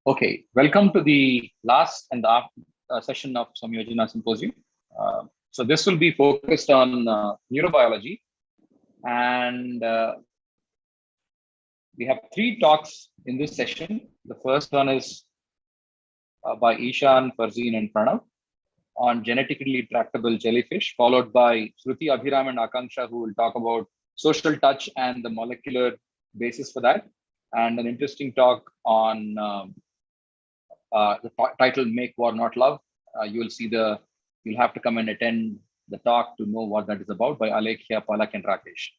Okay, welcome to the last and the session of Samyojana Symposium. So this will be focused on neurobiology, and we have three talks in this session. The first one is by Ishan, Farzeen, and Pranav on genetically tractable jellyfish, followed by Shruti, Abhiram, and Akanksha, who will talk about social touch and the molecular basis for that, and an interesting talk on the title "Make War Not Love." You'll have to come and attend the talk to know what that is about by Alekhya, Palak, and Rakesh.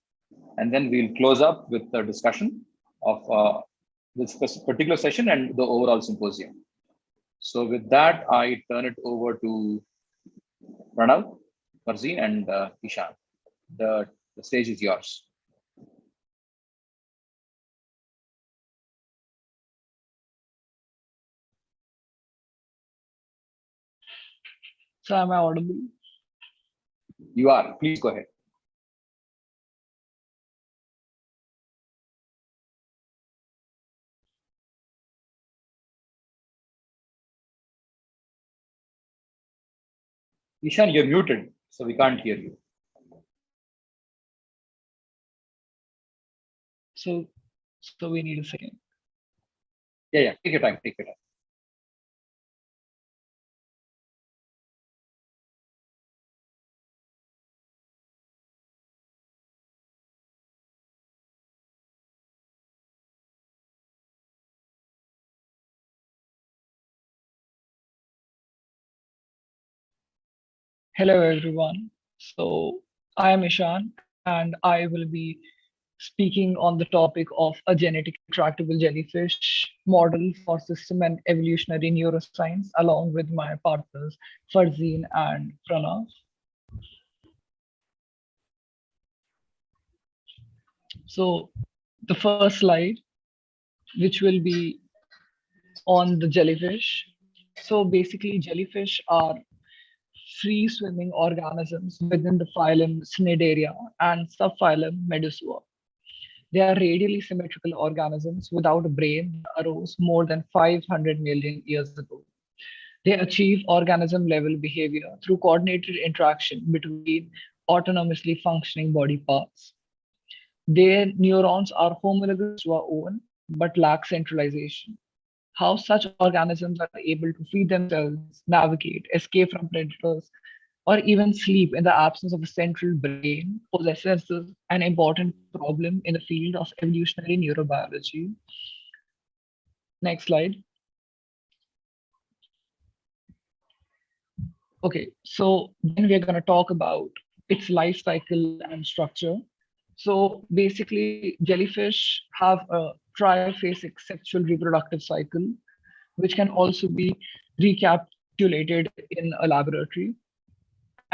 And then we'll close up with the discussion of this particular session and the overall symposium. So with that, I turn it over to Pranav, Farzeen, and Ishan. The stage is yours. So am I audible? You are. Please go ahead. Ishan, you're muted, so we can't hear you. So we need a second. Yeah. Take your time. Take your time. Hello everyone. So I am Ishan and I will be speaking on the topic of a genetic tractable jellyfish model for system and evolutionary neuroscience along with my partners Farzeen and Pranav. So the first slide, which will be on the jellyfish. So basically jellyfish are free swimming organisms within the phylum Cnidaria and subphylum Medusa. They are radially symmetrical organisms without a brain that arose more than 500 million years ago. They achieve organism level behavior through coordinated interaction between autonomously functioning body parts. Their neurons are homologous to our own but lack centralization. How such organisms are able to feed themselves, navigate, escape from predators, or even sleep in the absence of a central brain possesses an important problem in the field of evolutionary neurobiology. Next slide. Okay, so then we're going to talk about its life cycle and structure. So basically, jellyfish have a triphasic sexual reproductive cycle, which can also be recapitulated in a laboratory.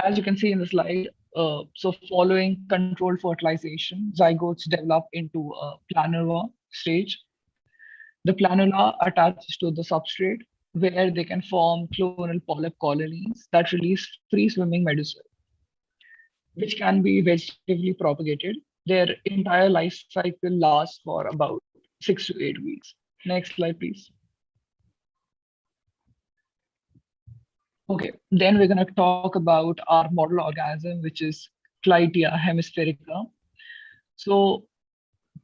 As you can see in the slide, so following controlled fertilization, zygotes develop into a planula stage. The planula attaches to the substrate where they can form clonal polyp colonies that release free swimming medusa, which can be vegetatively propagated. Their entire life cycle lasts for about 6 to 8 weeks. Next slide, please. Okay, then we're going to talk about our model organism, which is Clytia hemispherica. So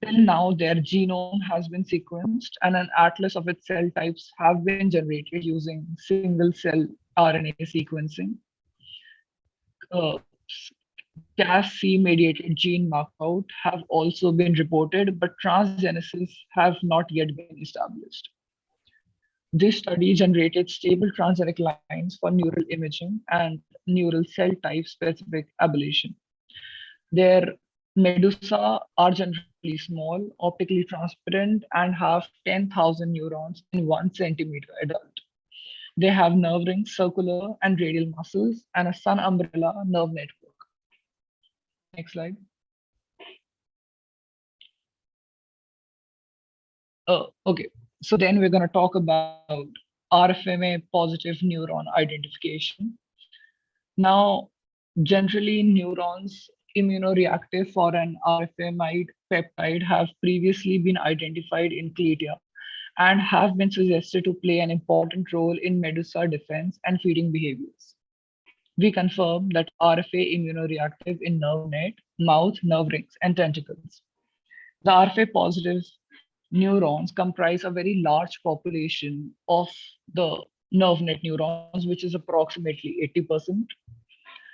till now, their genome has been sequenced and an atlas of its cell types have been generated using single cell RNA sequencing. Cas-C mediated gene knockout have also been reported, but transgenesis have not yet been established. This study generated stable transgenic lines for neural imaging and neural cell type specific ablation. Their medusa are generally small, optically transparent, and have 10,000 neurons in 1 centimeter adult. They have nerve rings, circular and radial muscles, and a sun umbrella nerve network. Next slide. Okay, so then we're going to talk about RFMA positive neuron identification. Now, generally neurons immunoreactive for an RFMide peptide have previously been identified in Clytia and have been suggested to play an important role in medusa defense and feeding behaviors. We confirm that RFA immunoreactive in nerve net, mouth, nerve rings, and tentacles. The RFA positive neurons comprise a very large population of the nerve net neurons, which is approximately 80%.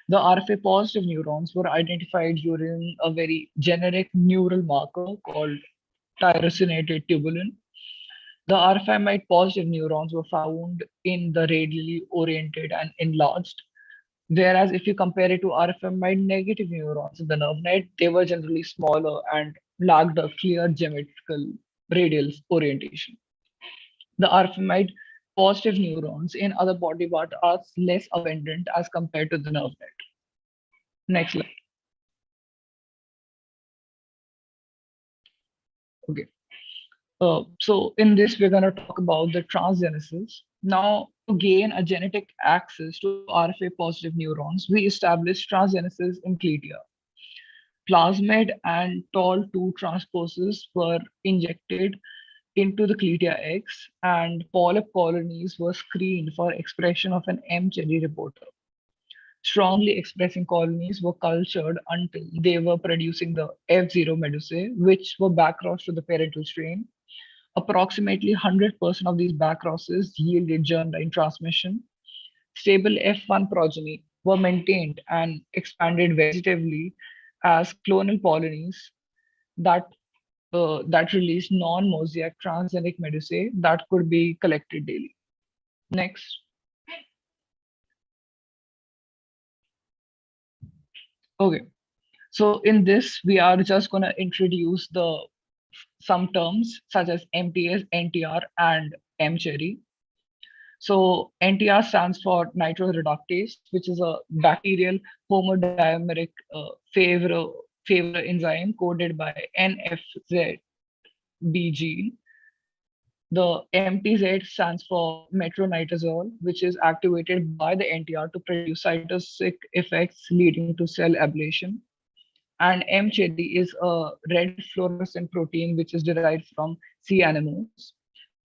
The RFA positive neurons were identified using a very generic neural marker called tyrosinated tubulin. The RFA positive neurons were found in the radially oriented and enlarged. Whereas if you compare it to RFMide negative neurons in the nerve net, they were generally smaller and lacked a clear geometrical radial orientation. The RFMide positive neurons in other body parts are less abundant as compared to the nerve net. Next slide. Okay. So in this, we're going to talk about the transgenesis. Now, to gain a genetic access to RFA positive neurons, we established transgenesis in glia. Plasmid and TOL2 transposes were injected into the glia X, and polyp colonies were screened for expression of an M-cherry reporter. Strongly expressing colonies were cultured until they were producing the F0 medusae, which were backcrossed to the parental strain. Approximately 100% of these backcrosses yielded germline transmission. Stable F1 progeny were maintained and expanded vegetatively as clonal polonies that that released non-mosaic transgenic medusae that could be collected daily. Next. Okay. So in this, we are just going to introduce some terms such as MTS, NTR, and M-cherry. So NTR stands for nitroreductase, which is a bacterial homodimeric favor enzyme coded by NFZB gene. The MTZ stands for metronidazole, which is activated by the NTR to produce cytosic effects leading to cell ablation. And M-cherry is a red fluorescent protein which is derived from sea anemones.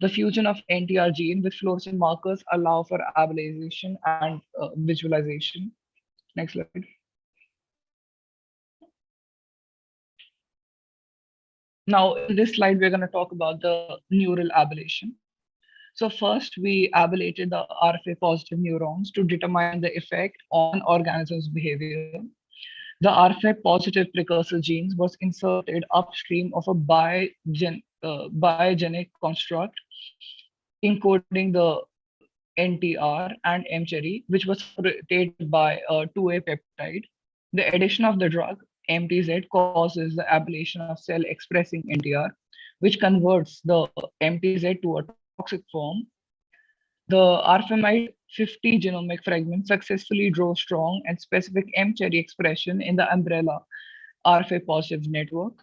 The fusion of NTR gene with fluorescent markers allow for ablation and visualization. Next slide. Now, in this slide, we're going to talk about the neural ablation. So first, we ablated the RFA positive neurons to determine the effect on organism's behavior. The RFA positive precursor genes was inserted upstream of a biogenic construct encoding the NTR and M-cherry, which was separated by a 2A peptide. The addition of the drug MTZ causes the ablation of cell expressing NTR, which converts the MTZ to a toxic form. The RFMide 50 genomic fragment successfully drove strong and specific M-cherry expression in the umbrella RFA positive network.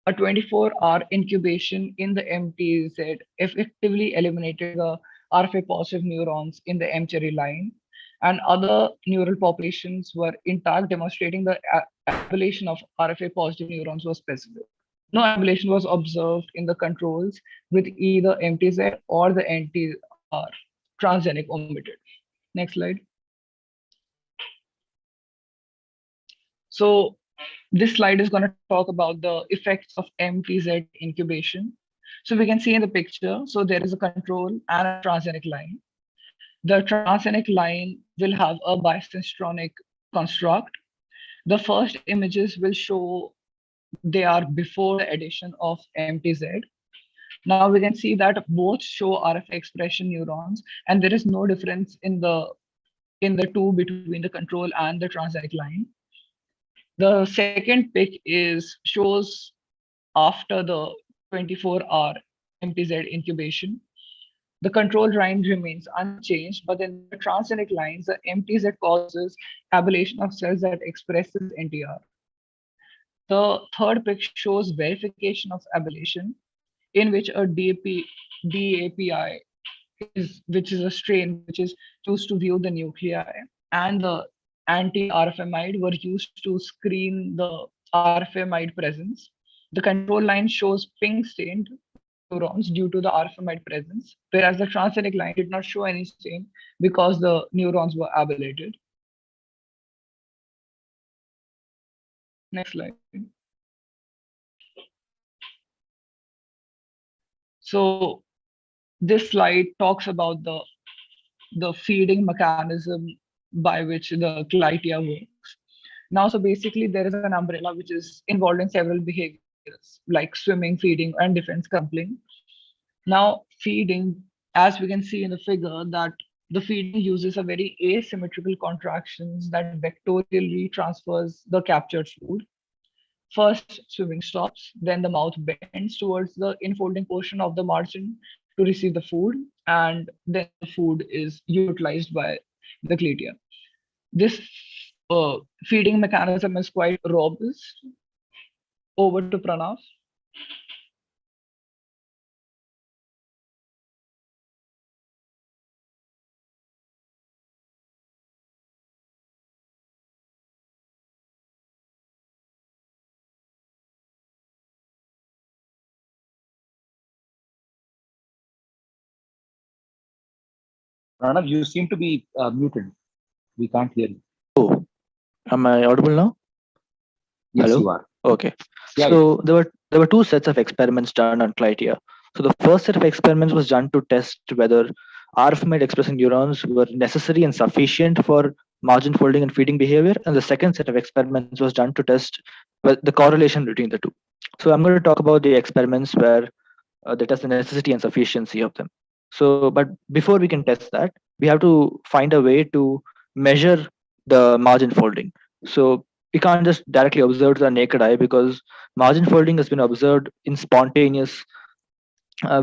A 24-hour incubation in the MTZ effectively eliminated the RFA positive neurons in the M-cherry line, and other neural populations were intact, demonstrating the ablation of RFA positive neurons was specific. No ablation was observed in the controls with either MTZ or the NTR transgenic omitted. Next slide. So this slide is going to talk about the effects of MTZ incubation. So we can see in the picture, so there is a control and a transgenic line. The transgenic line will have a bisynchronic construct. The first images will show they are before the addition of MTZ. Now we can see that both show RFA expression neurons, and there is no difference in the two between the control and the transgenic line. The second pic shows after the 24-hour MTZ incubation. The control line remains unchanged, but in the transgenic lines, the MTZ causes ablation of cells that expresses NTR. The third pic shows verification of ablation, in which a DAPI which is a strain which is used to view the nuclei, and the anti-RFMide were used to screen the RFMide presence. The control line shows pink stained, neurons due to the rfamide presence, whereas the transgenic line did not show any stain because the neurons were ablated. Next slide. So this slide talks about the feeding mechanism by which the clytia works. Now, so basically, there is an umbrella which is involved in several behaviors like swimming, feeding, and defense crumpling. Now, feeding, as we can see in the figure, that the feeding uses a very asymmetrical contractions that vectorially transfers the captured food. First, swimming stops, then the mouth bends towards the infolding portion of the margin to receive the food, and then the food is utilized by the clytia. This feeding mechanism is quite robust. Over to Pranav. Pranav, you seem to be muted. We can't hear you. Oh, am I audible now? Yes, Hello? you are. Okay. Yeah, So there were two sets of experiments done on Clytia. So the first set of experiments was done to test whether rFMide expressing neurons were necessary and sufficient for margin folding and feeding behavior, and the second set of experiments was done to test the correlation between the two. So I'm going to talk about the experiments where they test the necessity and sufficiency of them. So, but before we can test that, we have to find a way to measure the margin folding. So we can't just directly observe to the naked eye because margin folding has been observed in spontaneous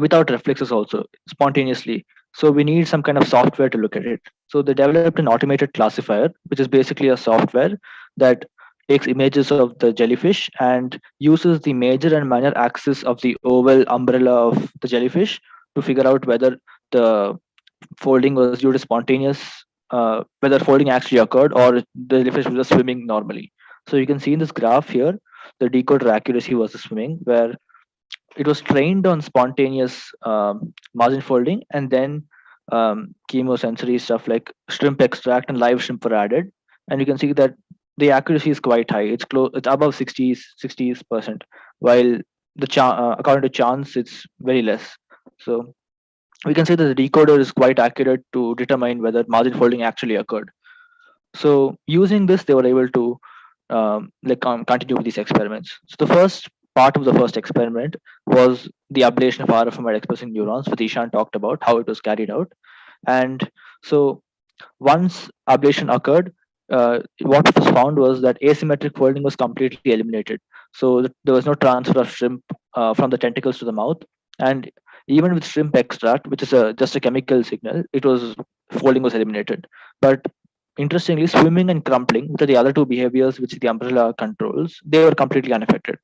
without reflexes also spontaneously. So we need some kind of software to look at it. So they developed an automated classifier, which is basically a software that takes images of the jellyfish and uses the major and minor axis of the oval umbrella of the jellyfish to figure out whether the folding was due to spontaneous, whether folding actually occurred or the jellyfish was just swimming normally. So you can see in this graph here the decoder accuracy versus swimming, where it was trained on spontaneous margin folding, and then chemosensory stuff like shrimp extract and live shrimp were added, and you can see that the accuracy is quite high. It's close, it's above 60%, while according to chance it's very less. So we can say that the decoder is quite accurate to determine whether margin folding actually occurred. So using this, they were able to continue with these experiments. So the first part of the first experiment was the ablation of rFMide expressing neurons, which Ishan talked about how it was carried out. And so once ablation occurred, what was found was that asymmetric folding was completely eliminated. So there was no transfer of shrimp from the tentacles to the mouth, and even with shrimp extract, which is just a chemical signal, it was folding was eliminated. But interestingly, swimming and crumpling, which are the other two behaviors which the umbrella controls, they were completely unaffected.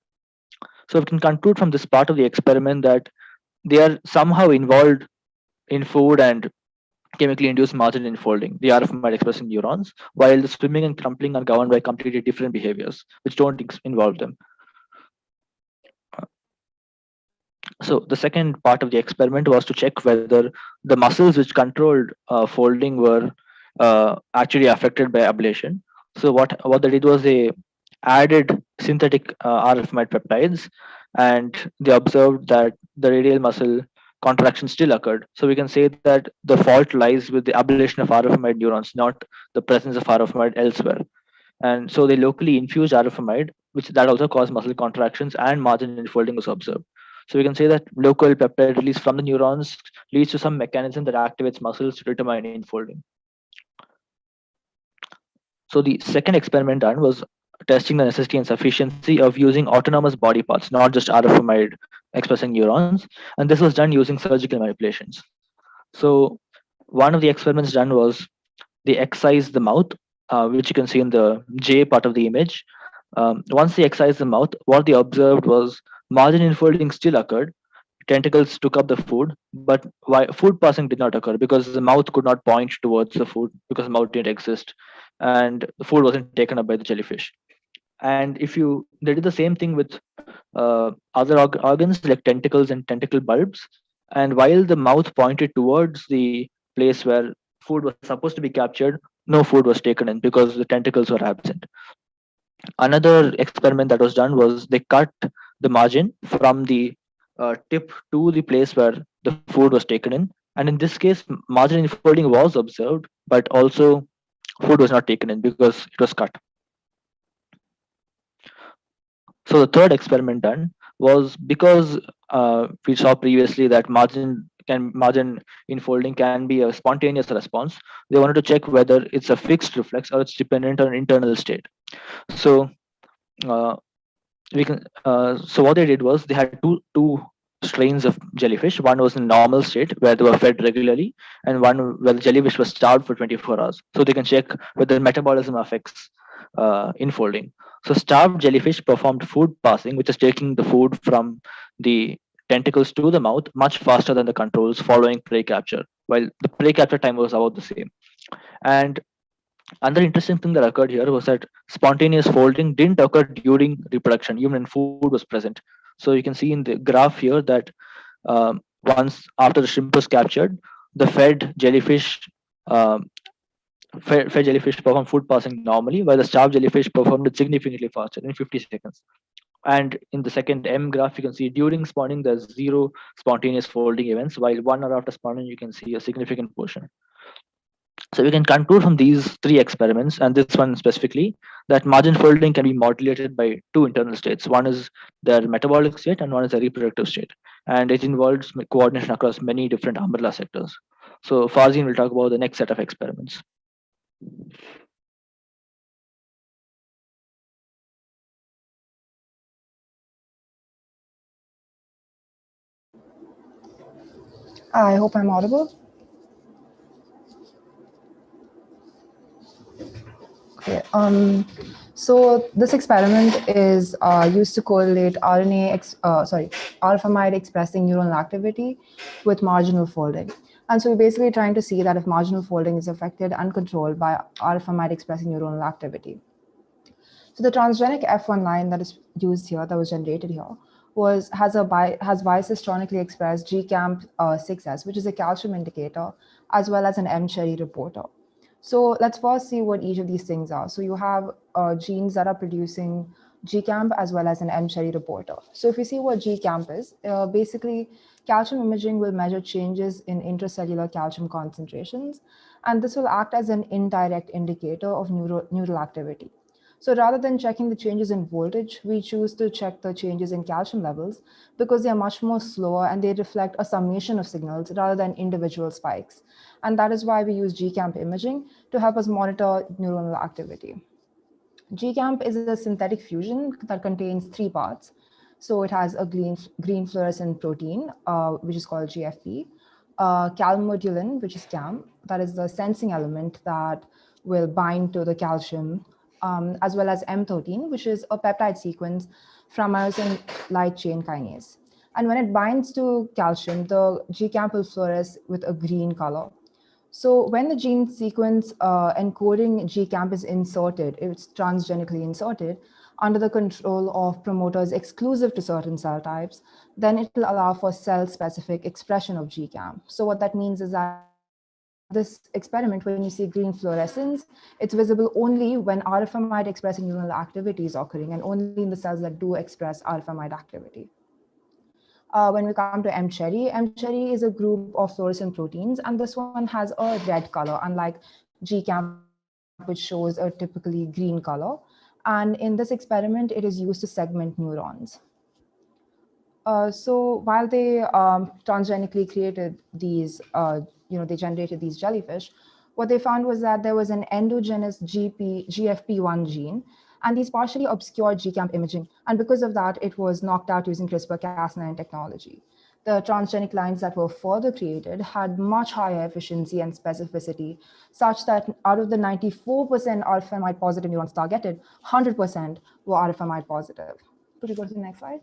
So we can conclude from this part of the experiment that they are somehow involved in food and chemically induced margin enfolding, the rFMide expressing neurons, while the swimming and crumpling are governed by completely different behaviors, which don't involve them. So the second part of the experiment was to check whether the muscles which controlled folding were actually affected by ablation. So what they did was they added synthetic rFMide peptides, and they observed that the radial muscle contraction still occurred. So we can say that the fault lies with the ablation of rFMide neurons, not the presence of rFMide elsewhere. And so they locally infused rFMide, which that also caused muscle contractions, and margin enfolding was observed. So we can say that local peptide release from the neurons leads to some mechanism that activates muscles to determine enfolding. So the second experiment done was testing the necessity and sufficiency of using autonomous body parts, not just rFMide expressing neurons. And this was done using surgical manipulations. So one of the experiments done was they excised the mouth, which you can see in the J part of the image. Once they excised the mouth, what they observed was margin enfolding still occurred. Tentacles took up the food, but food passing did not occur because the mouth could not point towards the food because the mouth didn't exist, and the food wasn't taken up by the jellyfish. And if you they did the same thing with other organs like tentacles and tentacle bulbs. And while the mouth pointed towards the place where food was supposed to be captured, no food was taken in because the tentacles were absent. Another experiment that was done was they cut the margin from the tip to the place where the food was taken in. And in this case, margin enfolding was observed, but also food was not taken in because it was cut. So the third experiment done was because we saw previously that margin enfolding can be a spontaneous response. They wanted to check whether it's a fixed reflex or it's dependent on internal state. So uh, so what they did was they had two strains of jellyfish. One was in normal state where they were fed regularly, and one where the jellyfish was starved for 24 hours. So they can check whether metabolism affects infolding. So starved jellyfish performed food passing, which is taking the food from the tentacles to the mouth much faster than the controls following prey capture, while the prey capture time was about the same. And another interesting thing that occurred here was that spontaneous folding didn't occur during reproduction, even when food was present. So you can see in the graph here that once after the shrimp was captured, the fed jellyfish performed food passing normally, while the starved jellyfish performed it significantly faster in 50 seconds. And in the second M graph, you can see during spawning, there's zero spontaneous folding events, while 1 hour after spawning, you can see a significant portion. So we can conclude from these three experiments, and this one specifically, that margin folding can be modulated by two internal states. One is their metabolic state and one is their reproductive state. And it involves coordination across many different umbrella sectors. So Farzin will talk about the next set of experiments. I hope I'm audible. Okay. So this experiment is used to correlate rFamide expressing neuronal activity with marginal folding. And so we're basically trying to see that if marginal folding is affected and controlled by rFamide expressing neuronal activity. So the transgenic F1 line that is used here, that was generated here, has bisystronically expressed GCAMP6S, which is a calcium indicator, as well as an mCherry reporter. So let's first see what each of these things are. So you have genes that are producing GCAMP as well as an mCherry reporter. So if you see what GCAMP is, basically calcium imaging will measure changes in intracellular calcium concentrations, and this will act as an indirect indicator of neural activity. So rather than checking the changes in voltage, we choose to check the changes in calcium levels because they are much more slower and they reflect a summation of signals rather than individual spikes. And that is why we use GCAMP imaging to help us monitor neuronal activity. GCAMP is a synthetic fusion that contains three parts. So it has a green fluorescent protein, which is called GFP, calmodulin, which is CAM, that is the sensing element that will bind to the calcium, as well as M13, which is a peptide sequence from myosin light chain kinase. And when it binds to calcium, the GCAMP will fluoresce with a green color. So when the gene sequence encoding GCAMP is inserted, it's transgenically inserted, under the control of promoters exclusive to certain cell types, then it will allow for cell-specific expression of GCAMP. So what that means is that this experiment, when you see green fluorescence, it's visible only when rFamide expressing neuronal activity is occurring and only in the cells that do express rFamide activity. When we come to mCherry is a group of fluorescent proteins, and this one has a red color, unlike GCAMP, which shows a typically green color. And in this experiment, it is used to segment neurons. So while they transgenically created these, they generated these jellyfish, what they found was that there was an endogenous GFP1 gene, and these partially obscured GCAMP imaging. And because of that, it was knocked out using CRISPR-Cas9 technology. The transgenic lines that were further created had much higher efficiency and specificity, such that out of the 94% rFamide positive neurons targeted, 100% were rFamide positive. Could you go to the next slide?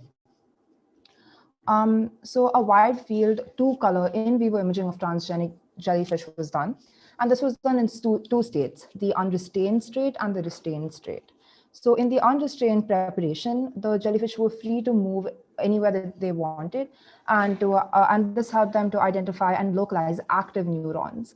So a wide field two-color in vivo imaging of transgenic jellyfish was done. And this was done in two states, the unrestrained state and the restrained state. So in the unrestrained preparation, the jellyfish were free to move anywhere that they wanted, and this helped them to identify and localize active neurons.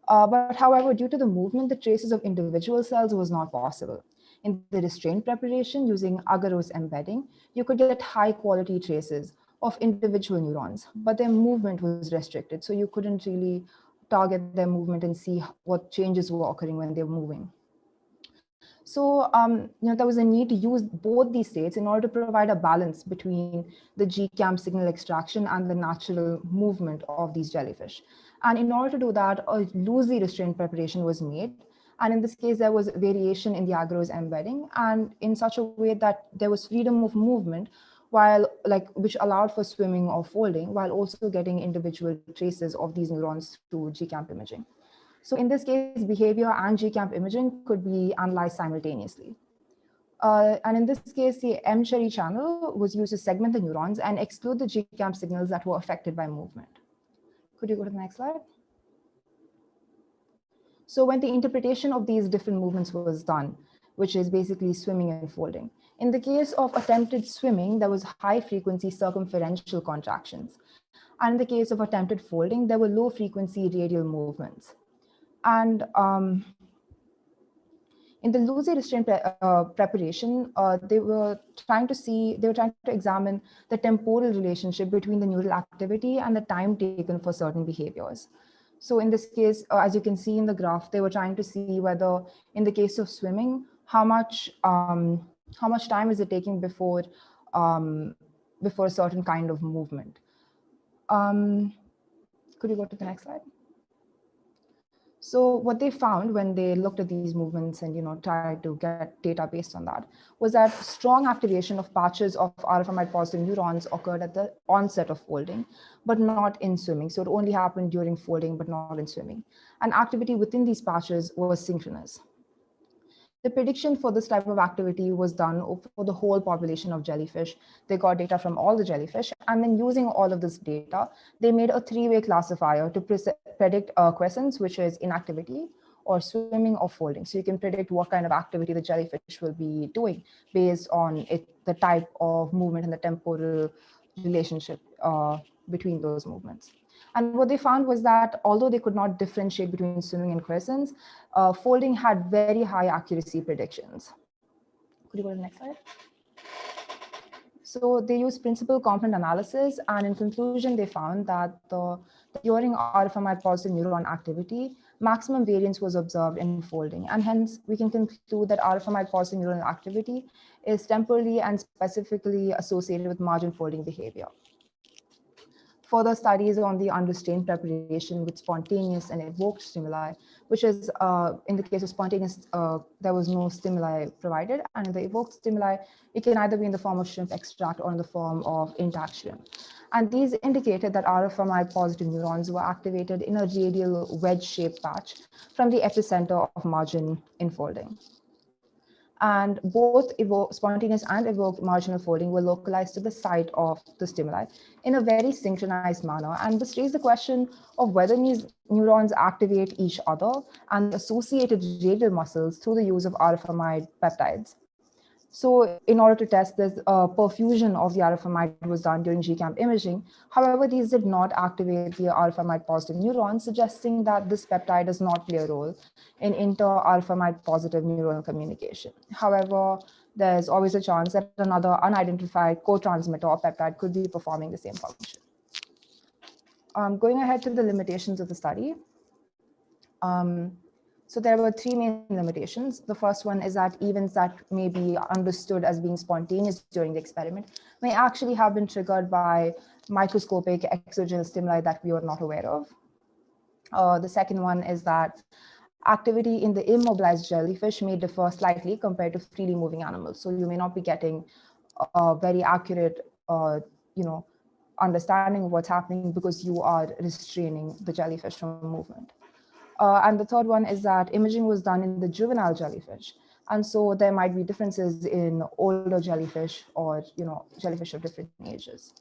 But however, due to the movement, the traces of individual cells was not possible. In the restrained preparation using agarose embedding, you could get high quality traces of individual neurons, but their movement was restricted. So you couldn't really target their movement and see what changes were occurring when they were moving. So there was a need to use both these states in order to provide a balance between the GCAM signal extraction and the natural movement of these jellyfish. And in order to do that, a loosely restrained preparation was made. And in this case, there was variation in the agarose embedding, and in such a way that there was freedom of movement, which allowed for swimming or folding, while also getting individual traces of these neurons through GCAM imaging. So in this case, behavior and GCAM imaging could be analyzed simultaneously. And in this case, the M-Cherry channel was used to segment the neurons and exclude the GCAM signals that were affected by movement. Could you go to the next slide? So when the interpretation of these different movements was done, which is basically swimming and folding. In the case of attempted swimming, there was high frequency circumferential contractions. And in the case of attempted folding, there were low frequency radial movements. And in the loosely restrained preparation, they were trying to examine the temporal relationship between the neural activity and the time taken for certain behaviors. So in this case, as you can see in the graph, they were trying to see whether, in the case of swimming, how much time is it taking before a certain kind of movement. Could you go to the next slide? So what they found when they looked at these movements and tried to get data based on that was that strong activation of patches of RFMI positive neurons occurred at the onset of folding, but not in swimming. So it only happened during folding, but not in swimming. And activity within these patches was synchronous. The prediction for this type of activity was done for the whole population of jellyfish. They got data from all the jellyfish, and then using all of this data, they made a three-way classifier to predict quiescence, which is inactivity, or swimming or folding. So you can predict what kind of activity the jellyfish will be doing based on the type of movement and the temporal relationship between those movements. And what they found was that although they could not differentiate between swimming and quiescence, folding had very high accuracy predictions. Could you go to the next slide? So they used principal component analysis, and in conclusion, they found that during RFMI positive neuron activity, maximum variance was observed in folding, and hence we can conclude that RFMI positive neuronal activity is temporally and specifically associated with margin folding behavior. Further studies on the unrestrained preparation with spontaneous and evoked stimuli, which is in the case of spontaneous, there was no stimuli provided. And in the evoked stimuli, it can either be in the form of shrimp extract or in the form of intact shrimp. And these indicated that RFMI positive neurons were activated in a radial wedge-shaped patch from the epicenter of margin infolding. And both spontaneous and evoked marginal folding were localized to the site of the stimuli in a very synchronized manner. And this raised the question of whether these neurons activate each other and associated radial muscles through the use of RFMI peptides. So in order to test this, perfusion of the RFMI was done during GCAM imaging. However, these did not activate the RFMI positive neurons, suggesting that this peptide does not play a role in inter-RFMI positive neuronal communication. However, there's always a chance that another unidentified co-transmitter or peptide could be performing the same function. Going ahead to the limitations of the study. So there were three main limitations. The first one is that events that may be understood as being spontaneous during the experiment may actually have been triggered by microscopic exogenous stimuli that we were not aware of. The second one is that activity in the immobilized jellyfish may differ slightly compared to freely moving animals. So you may not be getting a very accurate, understanding of what's happening because you are restraining the jellyfish from movement. And the third one is that imaging was done in the juvenile jellyfish. And so there might be differences in older jellyfish or jellyfish of different ages.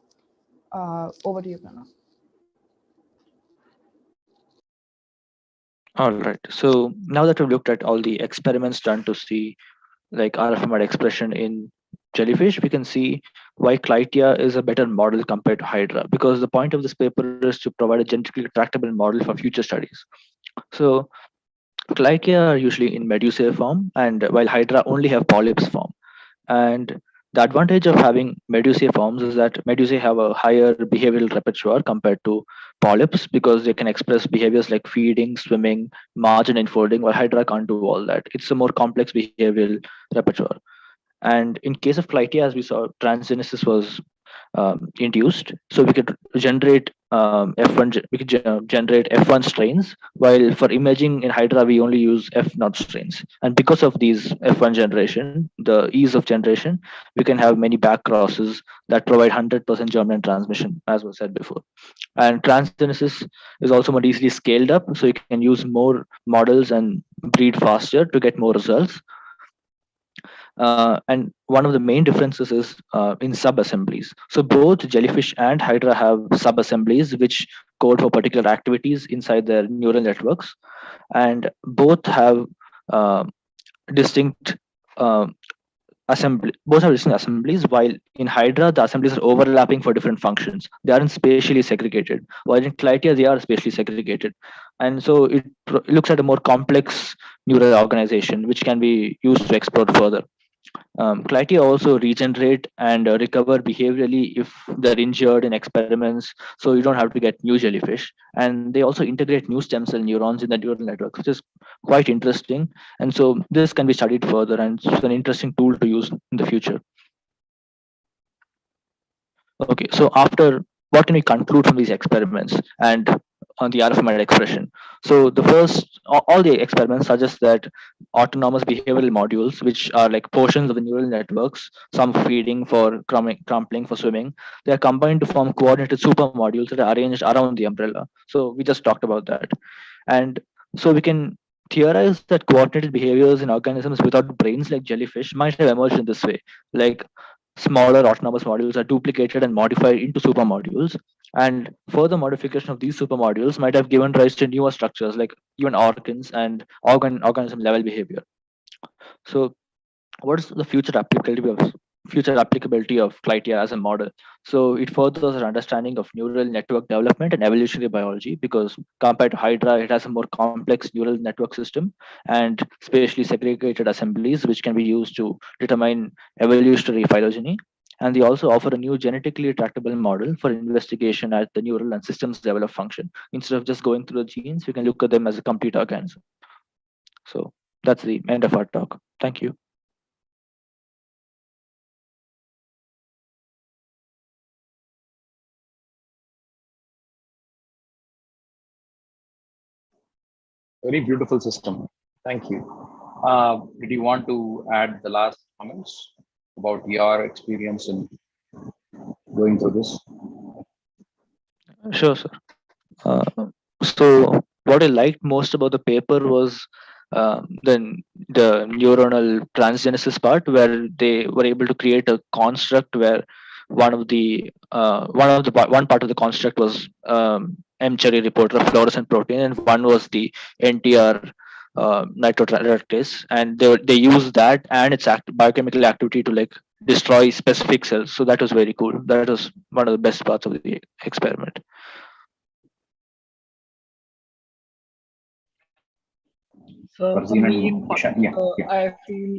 Over to you, Pranav. All right. So now that we've looked at all the experiments done to see like RFMAT expression in jellyfish, we can see why Clytia is a better model compared to Hydra, because the point of this paper is to provide a genetically tractable model for future studies. So Clytia are usually in medusae form, and while Hydra only have polyps form. And the advantage of having medusae forms is that medusae have a higher behavioral repertoire compared to polyps, because they can express behaviors like feeding, swimming, margin enfolding, while Hydra can't do all that. It's a more complex behavioral repertoire. And in case of Clytia, as we saw, transgenesis was induced, so we could generate generate F1 strains, while for imaging in Hydra we only use F0 strains. And because of these F1 generation, the ease of generation, we can have many back crosses that provide 100% germinant transmission, as was said before. And transgenesis is also more easily scaled up, so you can use more models and breed faster to get more results. And one of the main differences is in sub-assemblies. So both jellyfish and hydra have sub-assemblies which code for particular activities inside their neural networks, and both have uh, distinct uh, both have distinct assemblies. While in hydra the assemblies are overlapping for different functions, they aren't spatially segregated, while in clytia they are spatially segregated. And so it looks at a more complex neural organization which can be used to explore further. Clytia also regenerate and recover behaviorally if they're injured in experiments, so you don't have to get new jellyfish. And they also integrate new stem cell neurons in the neural network, which is quite interesting. And so this can be studied further, and it's an interesting tool to use in the future. Okay, so after, what can we conclude from these experiments and on the arithmetic expression? So the first, all the experiments suggest that autonomous behavioral modules, which are like portions of the neural networks, some feeding for crumpling for swimming, they are combined to form coordinated super modules that are arranged around the umbrella. So we just talked about that. And so we can theorize that coordinated behaviors in organisms without brains like jellyfish might have emerged in this way. Like smaller autonomous modules are duplicated and modified into supermodules. And further modification of these supermodules might have given rise to newer structures like even organs and organism level behavior. So what is the future applicability of Clytia as a model? So it furthers our understanding of neural network development and evolutionary biology, because compared to Hydra, it has a more complex neural network system and spatially segregated assemblies, which can be used to determine evolutionary phylogeny. And they also offer a new genetically tractable model for investigation at the neural and systems level of function. Instead of just going through the genes, we can look at them as a complete organism. So that's the end of our talk. Thank you. Very beautiful system. Thank you. Did you want to add the last comments about your experience in going through this? Sure, sir. So what I liked most about the paper was the neuronal transgenesis part, where they were able to create a construct where one part of the construct was M-cherry reporter of fluorescent protein, and one was the NTR nitroreductase, and they use that and its biochemical activity to like destroy specific cells. So that was very cool. That was one of the best parts of the experiment. So for me, I feel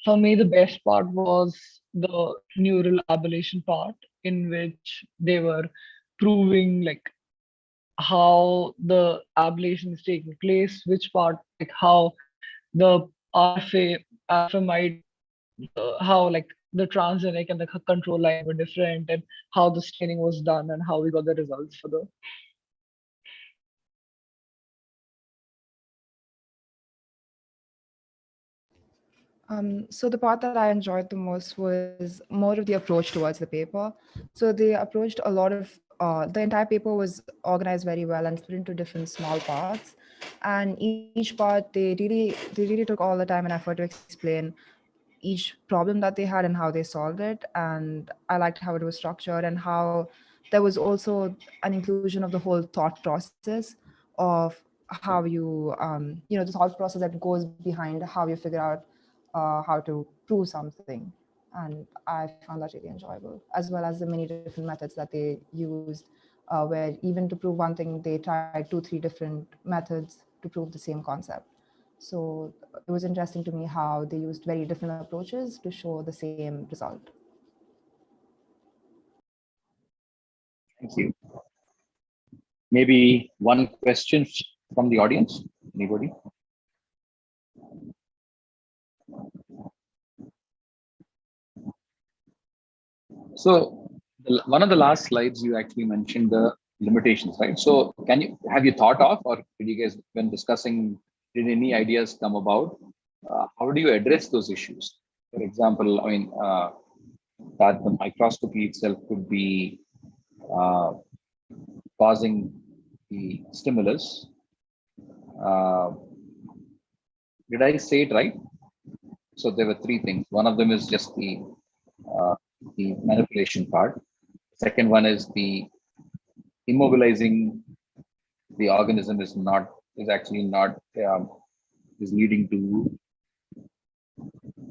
for me the best part was the neural ablation part, in which they were proving like how the ablation is taking place, which part, like how the RFA might, how like the transgenic and the control line were different, and how the staining was done, and how we got the results for the. So the part that I enjoyed the most was more of the approach towards the paper. So they approached a lot of, the entire paper was organized very well and split into different small parts. And each part, they really took all the time and effort to explain each problem that they had and how they solved it. And I liked how it was structured, and how there was also an inclusion of the whole thought process of how you, the thought process that goes behind how you figure out how to prove something. And I found that really enjoyable, as well as the many different methods that they used, where even to prove one thing, they tried 2-3 different methods to prove the same concept. So it was interesting to me how they used very different approaches to show the same result. Thank you. Maybe one question from the audience. Anybody? So one of the last slides you actually mentioned the limitations, right? So have you thought of, or did you guys, when discussing, did any ideas come about? How do you address those issues? For example, I mean, that the microscopy itself could be causing the stimulus. Did I say it right? So there were 3 things. One of them is just the manipulation part. Second one is the immobilizing the organism is actually not is leading to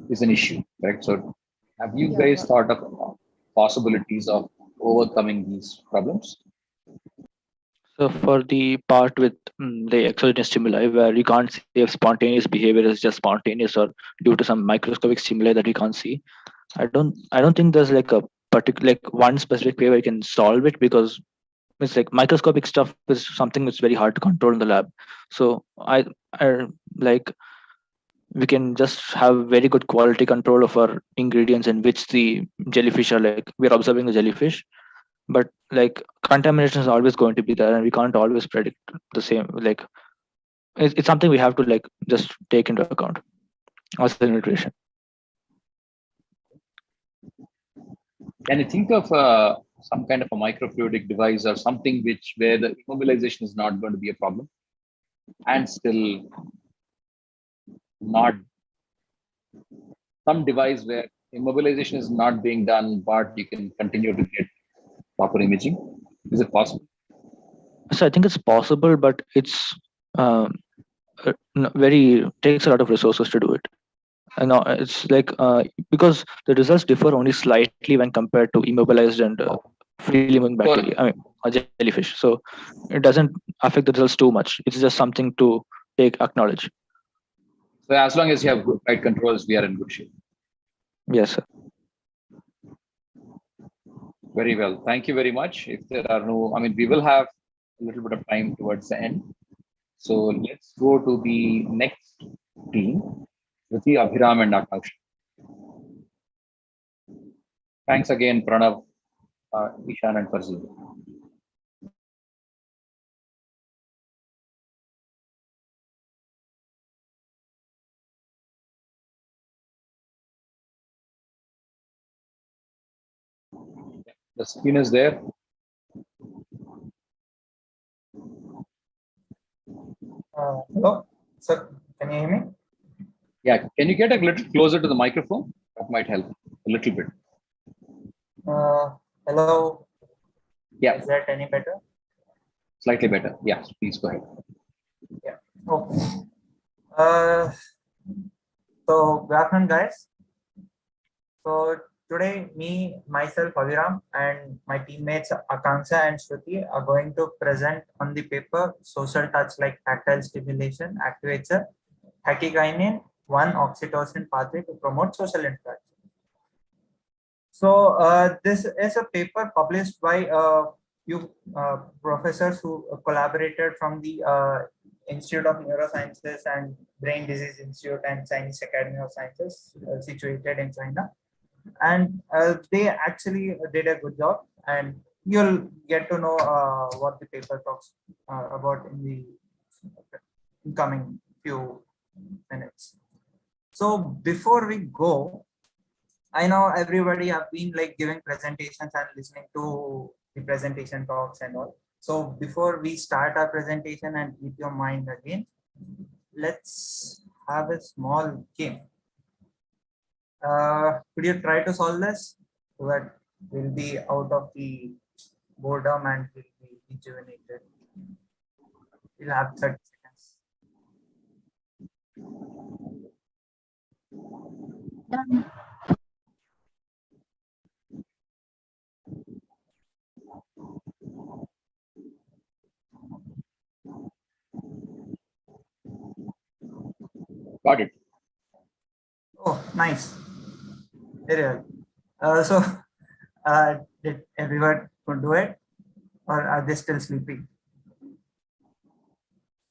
is an issue, correct? So have you guys thought of possibilities of overcoming these problems? So for the part with the exogenous stimuli, where you can't see if spontaneous behavior is just spontaneous or due to some microscopic stimuli that we can't see, I don't think there's like a particular one specific way where you can solve it, because it's like microscopic stuff is something that's very hard to control in the lab. So I like we can just have very good quality control of our ingredients in which the jellyfish are, like we're observing the jellyfish, but like contamination is always going to be there and we can't always predict the same. Like it's something we have to like just take into account as an iteration. Can you think of some kind of a microfluidic device or something where the immobilization is not going to be a problem and still not some device where immobilization is not being done, but you can continue to get proper imaging? Is it possible? So I think it's possible, but it's very takes a lot of resources to do it. And it's like because the results differ only slightly when compared to immobilized and freely moving bacteria. I mean, a jellyfish. So it doesn't affect the results too much. It's just something to acknowledge. So as long as you have good tight controls, we are in good shape. Yes, sir. Very well. Thank you very much. If there are no, I mean, we will have a little bit of time towards the end. So let's go to the next team, Sruti, Abhiram, and Akash. Thanks again, Pranav, Ishan, and Farzeen. The screen is there. Hello, sir. Can you hear me? Yeah. Can you get a little closer to the microphone? That might help a little bit. Hello. Yeah. Is that any better? Slightly better. Yes. Please go ahead. Yeah. Okay. So good afternoon, guys. So today, myself, Aviram, and my teammates Akanksha and Shruti are going to present on the paper social touch like tactile stimulation activates a tachykinin 1 oxytocin pathway to promote social interaction. So this is a paper published by few professors who collaborated from the Institute of Neurosciences and Brain Disease Institute and Chinese Academy of Sciences situated in China. And they actually did a good job, and you'll get to know what the paper talks about in the incoming few minutes. So before we go, I know everybody have been like giving presentations and listening to the presentation talks and all. So before we start our presentation and keep your mind again, let's have a small game. Could you try to solve this so that we'll be out of the boredom and we'll be rejuvenated? We'll have 30 seconds. Done. Got it. Oh, nice. Very well. So, did everyone could do it, or are they still sleeping?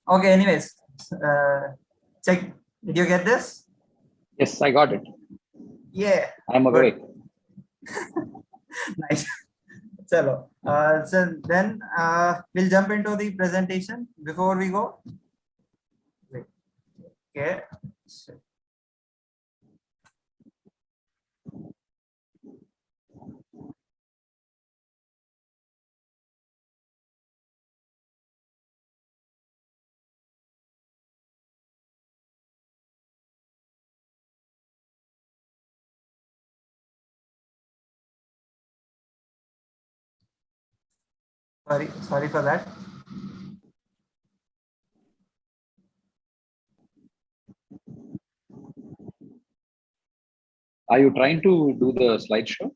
Okay. Anyways, check. Did you get this? Yes, I got it. Yeah. I'm awake. Nice. Chalo. So then we'll jump into the presentation before we go. Wait. Okay. Sorry for that. Are you trying to do the slideshow?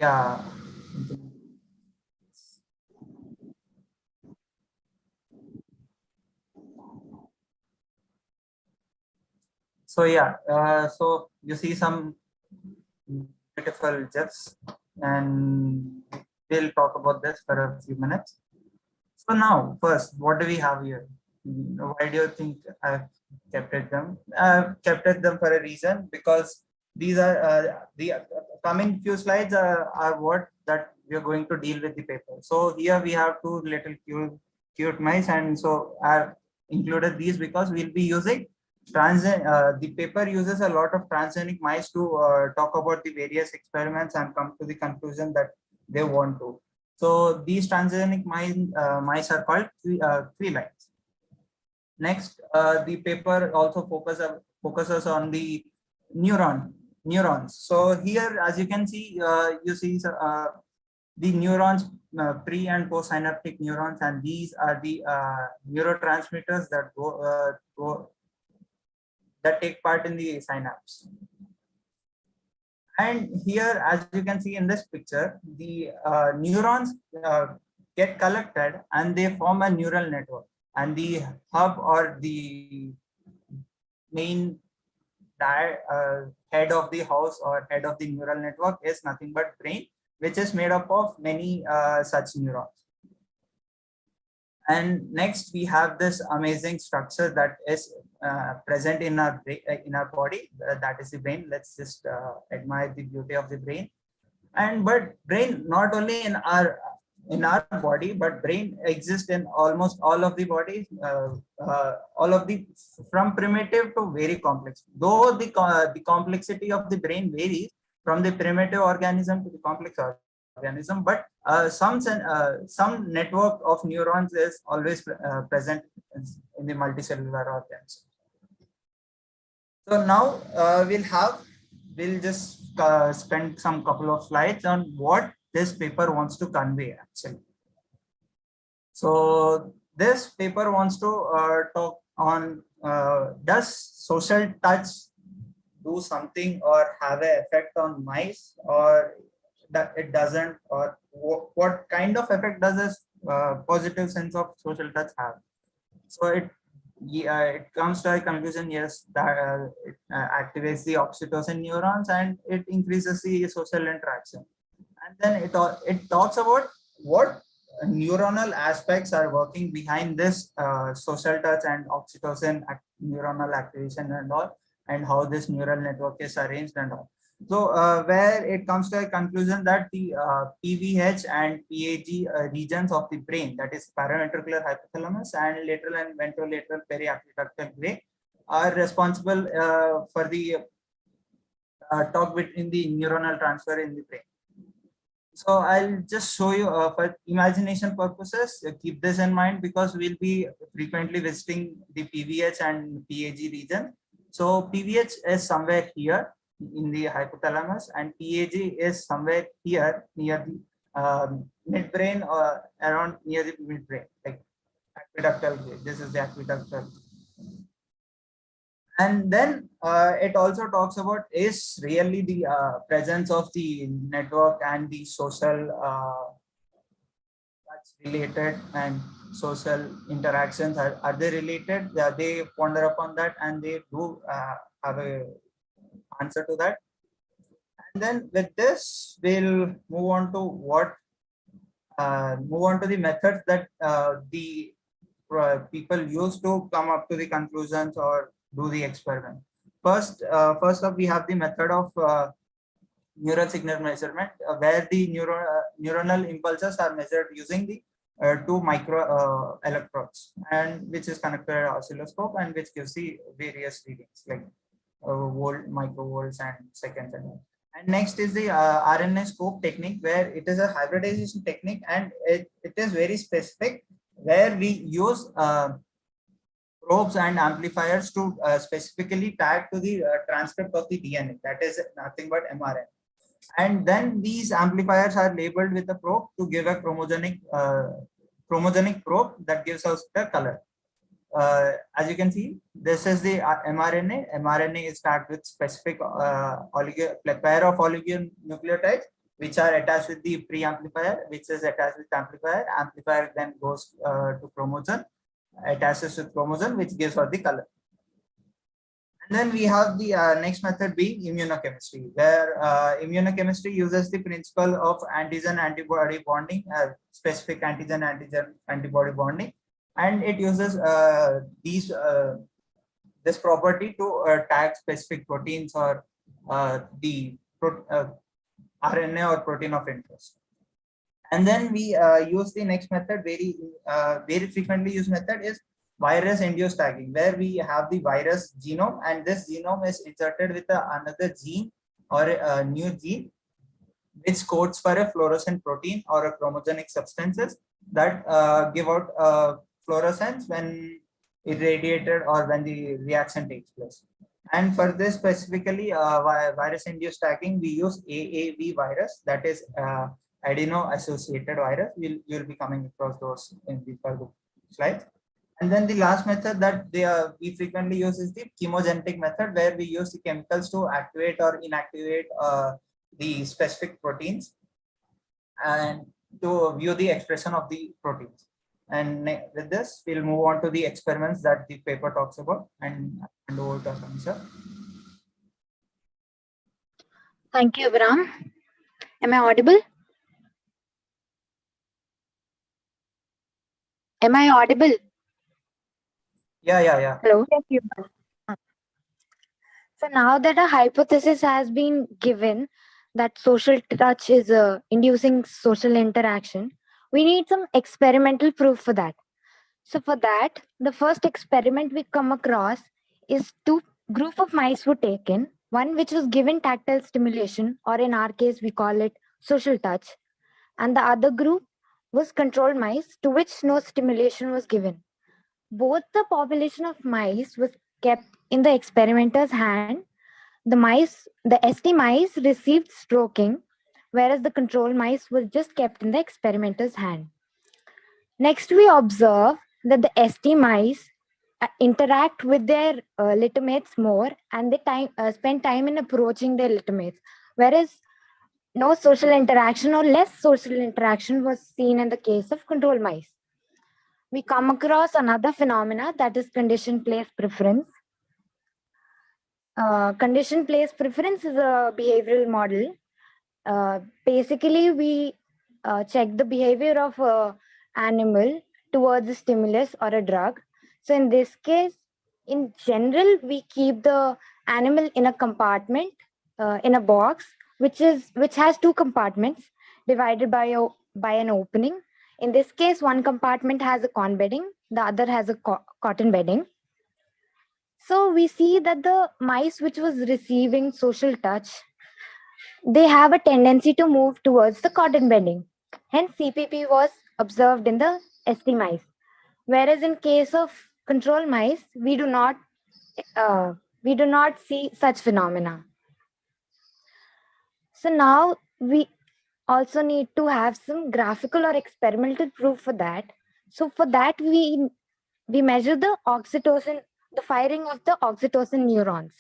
Yeah. So yeah. So you see some beautiful gifs, and we'll talk about this for a few minutes. So now, first, what do we have here? Why do you think I've kept it them? I've kept it them for a reason, because these are the coming few slides are what that we are going to deal with the paper. So here we have two little cute mice, and so I've included these because we'll be using the paper uses a lot of transgenic mice to talk about the various experiments and come to the conclusion that they want to. So these transgenic mice are called felines. Next, the paper also focuses on the neurons. So here, as you can see, you see the neurons, pre and post synaptic neurons, and these are the neurotransmitters that that take part in the synapse. And here, as you can see in this picture, the neurons get collected and they form a neural network. And the hub or the main head of the house or head of the neural network is nothing but brain, which is made up of many such neurons. And next, we have this amazing structure that is present in our body. That is the brain. Let's just admire the beauty of the brain. And but brain not only in our body, but brain exists in almost all of the bodies. All of the from primitive to very complex. Though the complexity of the brain varies from the primitive organism to the complex organism, but some network of neurons is always present in the multicellular organism. So now we'll just spend some couple of slides on what this paper wants to convey actually. So this paper wants to talk on does social touch do something or have an effect on mice, or that it doesn't, or what kind of effect does this positive sense of social touch have? So it comes to a conclusion, yes, that it activates the oxytocin neurons and it increases the social interaction. And then it talks about what neuronal aspects are working behind this social touch and oxytocin neuronal activation and all, and how this neural network is arranged and all. So where it comes to a conclusion that the PVH and PAG regions of the brain, that is paraventricular hypothalamus and lateral and ventrolateral periaqueductal gray, are responsible for the talk between the neuronal transfer in the brain. So I'll just show you for imagination purposes, keep this in mind because we'll be frequently visiting the PVH and PAG region. So PVH is somewhere here in the hypothalamus and PAG is somewhere here near the midbrain or around near the midbrain, like aqueductal. This is the aqueductal. And then it also talks about is really the presence of the network and the social that's related, and social interactions, are they related? Yeah, they ponder upon that and they do have a answer to that. And then with this, we'll move on to the methods that the people use to come up to the conclusions or do the experiment. First up, we have the method of neural signal measurement, where the neuronal impulses are measured using the two micro electrodes, and which is connected to oscilloscope, and which gives the various readings like volt, microvolts, and seconds. And next is the RNA scope technique, where it is a hybridization technique, and it is very specific, where we use probes and amplifiers to specifically tag to the transcript of the DNA, that is nothing but mRNA. And then these amplifiers are labeled with a probe to give a chromogenic probe that gives us the color. As you can see, this is the mRNA. mRNA is tagged with specific pair of oligonucleotides, which are attached with the pre-amplifier, which is attached with amplifier. Amplifier then goes to chromosome, attaches with chromosome, which gives us the color. And then we have the next method being immunochemistry, where immunochemistry uses the principle of antigen-antibody bonding, specific antigen-antibody bonding, and it uses this property to tag specific proteins or the RNA or protein of interest. And then we use the next method, very frequently used method is virus-induced tagging, where we have the virus genome, and this genome is inserted with another gene or a new gene, which codes for a fluorescent protein or a chromogenic substances that give out fluorescence when irradiated or when the reaction takes place. And for this specifically, virus-induced tagging, we use AAV virus, that is adeno-associated virus. You'll be coming across those in the further slides. And then the last method that we frequently use is the chemogenetic method, where we use the chemicals to activate or inactivate the specific proteins and to view the expression of the proteins. And with this, we'll move on to the experiments that the paper talks about, and hand over to Asami. Thank you, Abraham. Am I audible? Am I audible? Yeah. Hello? Yes, you are. So now that a hypothesis has been given that social touch is inducing social interaction, we need some experimental proof for that. So for that, the first experiment we come across is two group of mice were taken, one which was given tactile stimulation, or in our case, we call it social touch, and the other group was controlled mice to which no stimulation was given. Both the population of mice was kept in the experimenter's hand. The ST mice received stroking, whereas the control mice was just kept in the experimenter's hand. Next, we observe that the ST mice interact with their littermates more, and they spend time in approaching their littermates, whereas no social interaction or less social interaction was seen in the case of control mice. We come across another phenomena, that is conditioned place preference. Conditioned place preference is a behavioral model. Basically, we check the behavior of an animal towards a stimulus or a drug. So in this case, in general, we keep the animal in a compartment, in a box, which has two compartments divided by an opening. In this case, one compartment has a corn bedding, the other has a cotton bedding. So we see that the mice which was receiving social touch, they have a tendency to move towards the cotton bedding. Hence, CPP was observed in the ST mice. Whereas in case of control mice, we do not see such phenomena. So now we also need to have some graphical or experimental proof for that. So for that, we measure the oxytocin the firing of the oxytocin neurons.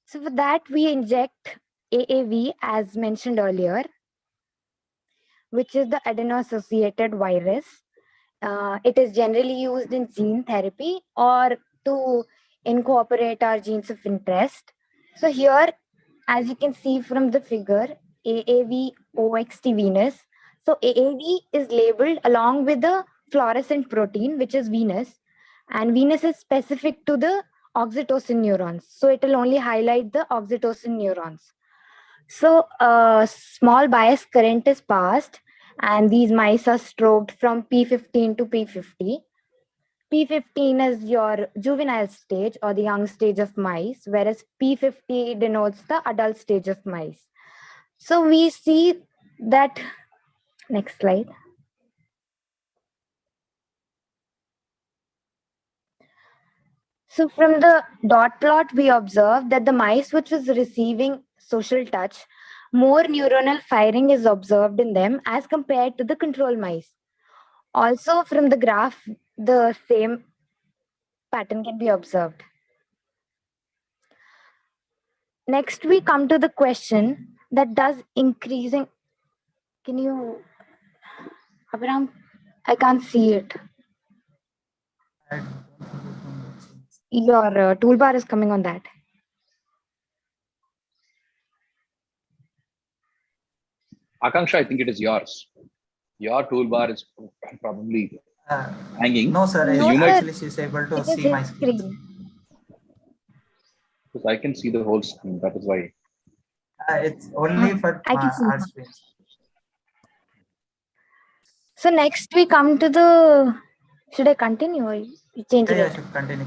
So for that, we inject AAV, as mentioned earlier, which is the adeno-associated virus. It is generally used in gene therapy or to incorporate our genes of interest. So here, as you can see from the figure, AAV-OXT Venus. So AAV is labeled along with the fluorescent protein, which is Venus, and Venus is specific to the oxytocin neurons. So it will only highlight the oxytocin neurons. So a small bias current is passed, and these mice are stroked from P15 to P50. P15 is your juvenile stage or the young stage of mice, whereas P50 denotes the adult stage of mice. So we see that, next slide. So from the dot plot, we observe that the mice which was receiving social touch, more neuronal firing is observed in them as compared to the control mice. Also from the graph, the same pattern can be observed. Next, we come to the question that does increasing, can you, Abraham, I can't see it. Your toolbar is coming on that. Akanksha, I think it is yours. Your toolbar is probably hanging. No, sir. No, you sir. Actually, she's able to It is see my in screen. screen. Because I can see the whole screen. That is why. It's only for I can see our now. screen. So next we come to the, should I continue or you change Yeah, it? should continue.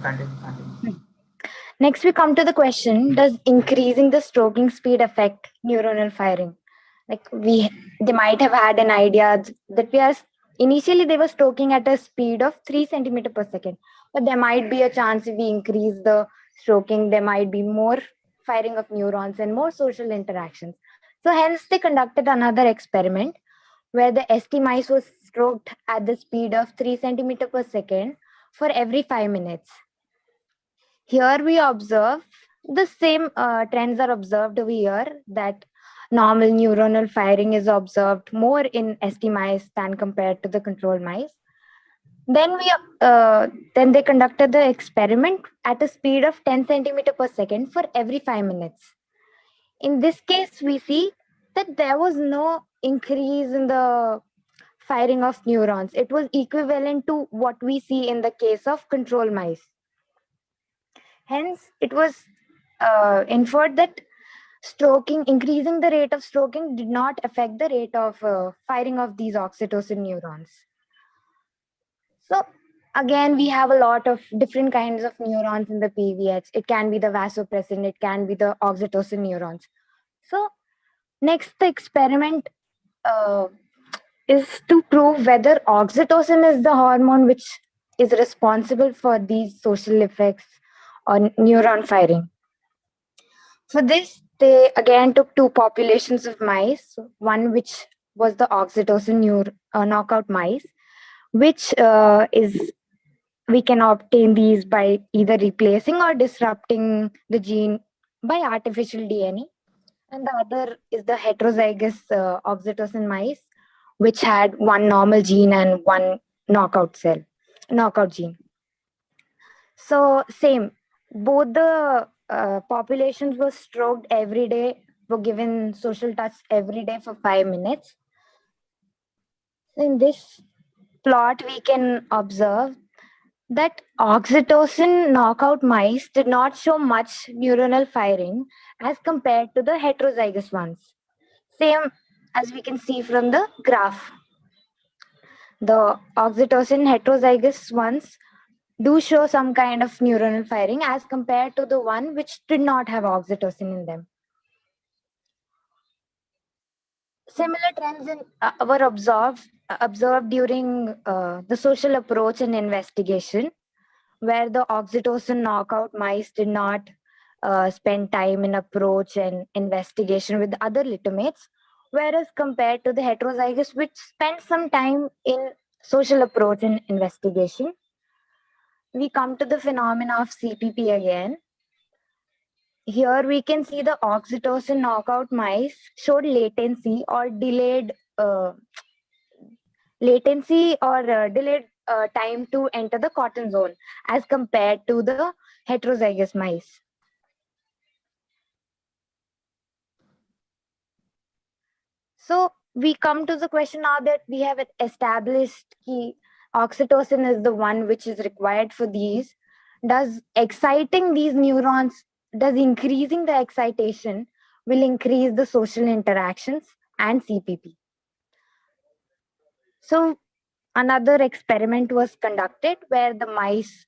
Next we come to the question, does increasing the stroking speed affect neuronal firing? Like they might have had an idea that initially they were stroking at a speed of 3 centimeter per second, but there might be a chance if we increase the stroking, there might be more firing of neurons and more social interactions. So hence they conducted another experiment where the ST mice was stroked at the speed of 3 centimeter per second for every 5 minutes. Here we observe the same trends are observed over here, that normal neuronal firing is observed more in ST mice than compared to the control mice. Then they conducted the experiment at a speed of 10 centimeter per second for every 5 minutes. In this case, we see that there was no increase in the firing of neurons. It was equivalent to what we see in the case of control mice. Hence, it was inferred that increasing the rate of stroking did not affect the rate of firing of these oxytocin neurons. So again, we have a lot of different kinds of neurons in the PVH. It can be the vasopressin, it can be the oxytocin neurons. So next, the experiment is to prove whether oxytocin is the hormone which is responsible for these social effects on neuron firing. For this, they again took two populations of mice, one which was the oxytocin knockout mice, which we can obtain these by either replacing or disrupting the gene by artificial DNA. And the other is the heterozygous oxytocin mice, which had one normal gene and one knockout gene. So same, both the populations were stroked every day, were given social touch every day for 5 minutes. In this plot, we can observe that oxytocin knockout mice did not show much neuronal firing as compared to the heterozygous ones. Same as we can see from the graph. The oxytocin heterozygous ones do show some kind of neuronal firing as compared to the one which did not have oxytocin in them. Similar trends were observed during the social approach and investigation, where the oxytocin knockout mice did not spend time in approach and investigation with other littermates, whereas compared to the heterozygous, which spent some time in social approach and investigation. we come to the phenomena of CPP again. Here we can see the oxytocin knockout mice showed latency or delayed time to enter the cotton zone as compared to the heterozygous mice. So we come to the question now that we have established that oxytocin is the one which is required for these. Does exciting these neurons, does increasing the excitation will increase the social interactions and CPP? So another experiment was conducted where the mice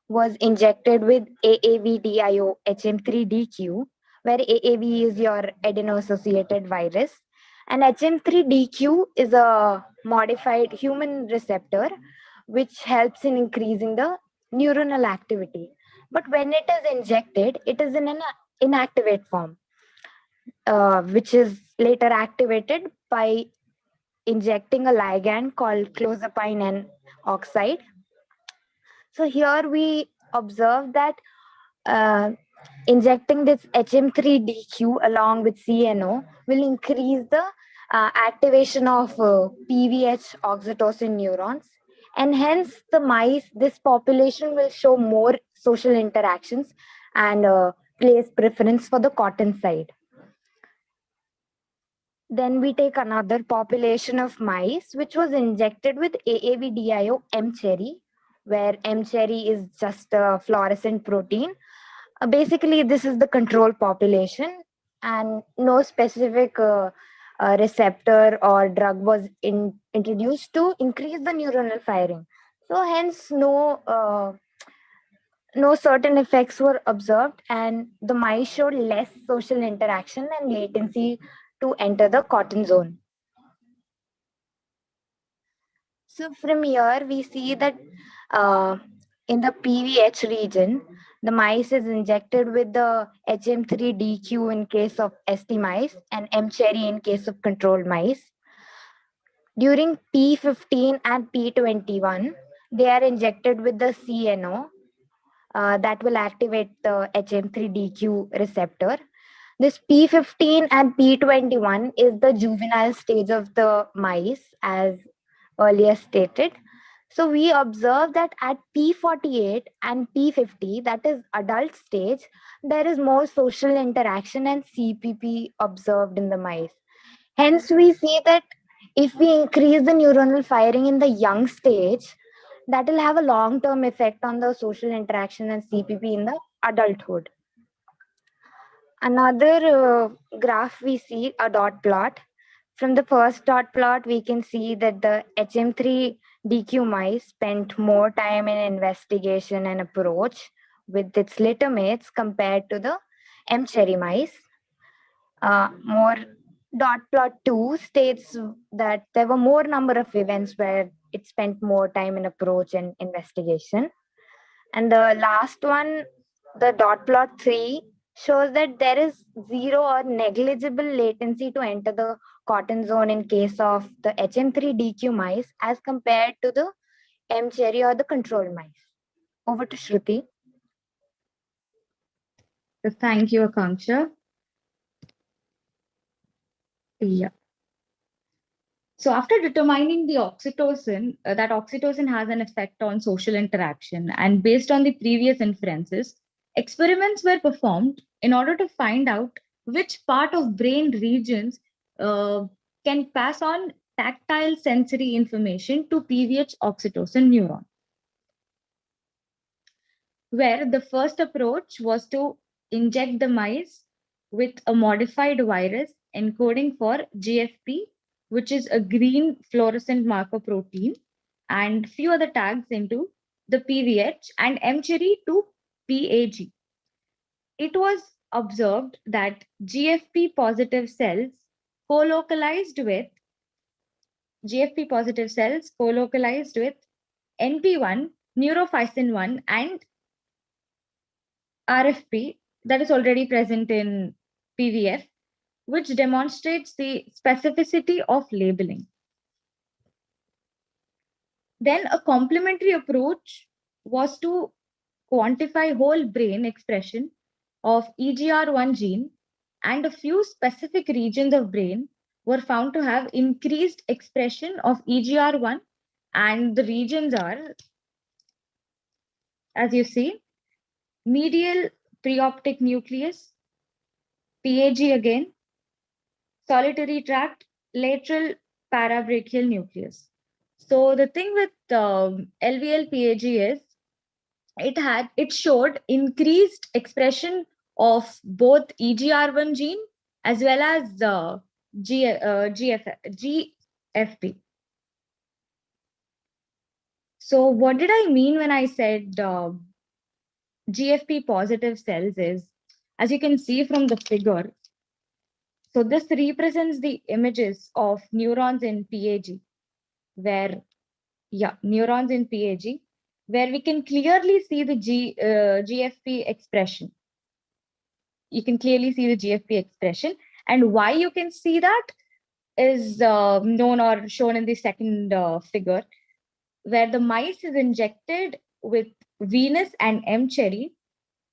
was injected with AAV-DIO HM3DQ, where AAV is your adeno-associated virus, and HM3DQ is a modified human receptor which helps in increasing the neuronal activity. But when it is injected, it is in an inactivate form, which is later activated by injecting a ligand called clozapine N oxide. So here we observe that injecting this HM3DQ along with CNO will increase the activation of PVH oxytocin neurons, and hence the mice, this population will show more social interactions and place preference for the cotton side. Then we take another population of mice which was injected with AAV-DIO M-cherry, where M-cherry is just a fluorescent protein. Basically, this is the control population, and no specific receptor or drug was introduced to increase the neuronal firing. So hence no certain effects were observed, and the mice showed less social interaction and latency to enter the cotton zone. So from here, we see that in the PVH region, the mice is injected with the HM3DQ in case of ST mice and M-cherry in case of controlled mice. During P15 and P21, they are injected with the CNO that will activate the HM3DQ receptor. This P15 and P21 is the juvenile stage of the mice, as earlier stated. So we observe that at P48 and P50, that is adult stage, there is more social interaction and CPP observed in the mice. Hence, we see that if we increase the neuronal firing in the young stage, that will have a long-term effect on the social interaction and CPP in the adulthood. Another graph we see a dot plot. From the first dot plot, we can see that the HM3DQ mice spent more time in investigation and approach with its litter mates compared to the M-cherry mice. More dot plot 2 states that there were more number of events where it spent more time in approach and investigation. And the last one, the dot plot 3, shows that there is zero or negligible latency to enter the cotton zone in case of the HM3DQ mice as compared to the M-cherry or the control mice. Over to Shruti. Thank you, Akanksha. Yeah. So after determining the oxytocin, that oxytocin has an effect on social interaction, and based on the previous inferences, experiments were performed in order to find out which part of brain regions can pass on tactile sensory information to PVH oxytocin neuron. Where the first approach was to inject the mice with a modified virus encoding for GFP, which is a green fluorescent marker protein, and few other tags into the PVH, and M-cherry to PAG. It was observed that GFP positive cells co-localized with NP1, neurophysin 1, and RFP that is already present in PVF, which demonstrates the specificity of labeling. Then a complementary approach was to quantify whole brain expression of EGR1 gene, and a few specific regions of brain were found to have increased expression of EGR1, and the regions are, as you see, medial preoptic nucleus, PAG again, solitary tract, lateral parabrachial nucleus. So the thing with LVL-PAG is it showed increased expression of both EGR1 gene as well as GFP. So what did I mean when I said GFP positive cells is, as you can see from the figure, so this represents the images of neurons in PAG, where, yeah, neurons in PAG, where we can clearly see the GFP expression. You can clearly see the GFP expression. And why you can see that is known or shown in the second figure, where the mice is injected with Venus and M. cherry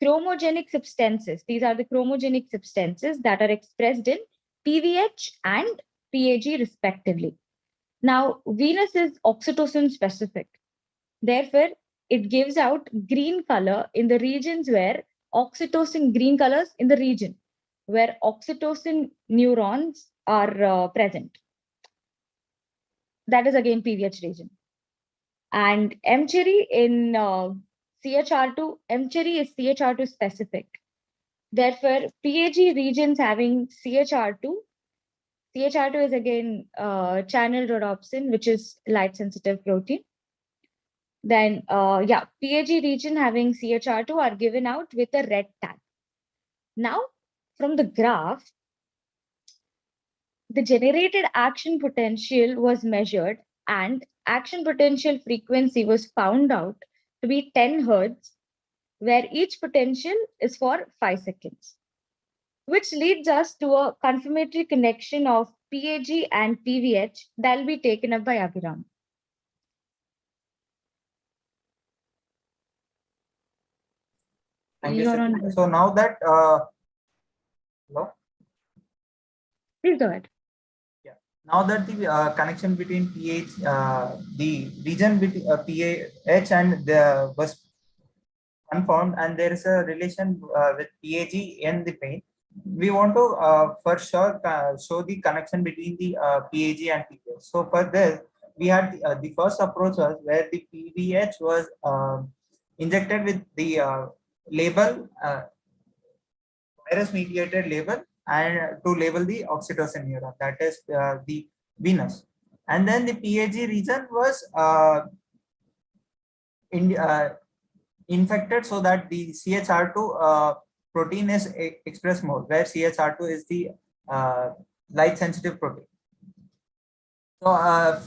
chromogenic substances. These are the chromogenic substances that are expressed in PVH and PAG respectively. Now, Venus is oxytocin specific. Therefore, it gives out green color in the regions where oxytocin, green colors in the region where oxytocin neurons are present. That is again PVH region. And M. cherry in CHR2, M. cherry is CHR2 specific. Therefore, PAG regions having CHR2, CHR2 is again channel rhodopsin, which is light sensitive protein. Then, PAG region having CHR2 are given out with a red tag. Now, from the graph, the generated action potential was measured and action potential frequency was found out to be 10 Hertz, where each potential is for 5 seconds, which leads us to a confirmatory connection of PAG and PVH that will be taken up by Abhiram. Thank you, Shruti. So now that, hello? Please go ahead. Yeah. Now that the connection between pH, the region between pH and the was confirmed, and there is a relation with PAG in the brain, we want to for sure show the connection between the PAG and PVH. So for this, we had the first approach was where the PVH was injected with the label, virus mediated label, and to label the oxytocin neuron, that is the Venus. And then the PAG region was infected so that the CHR2 protein is expressed more, where CHR2 is the light sensitive protein. So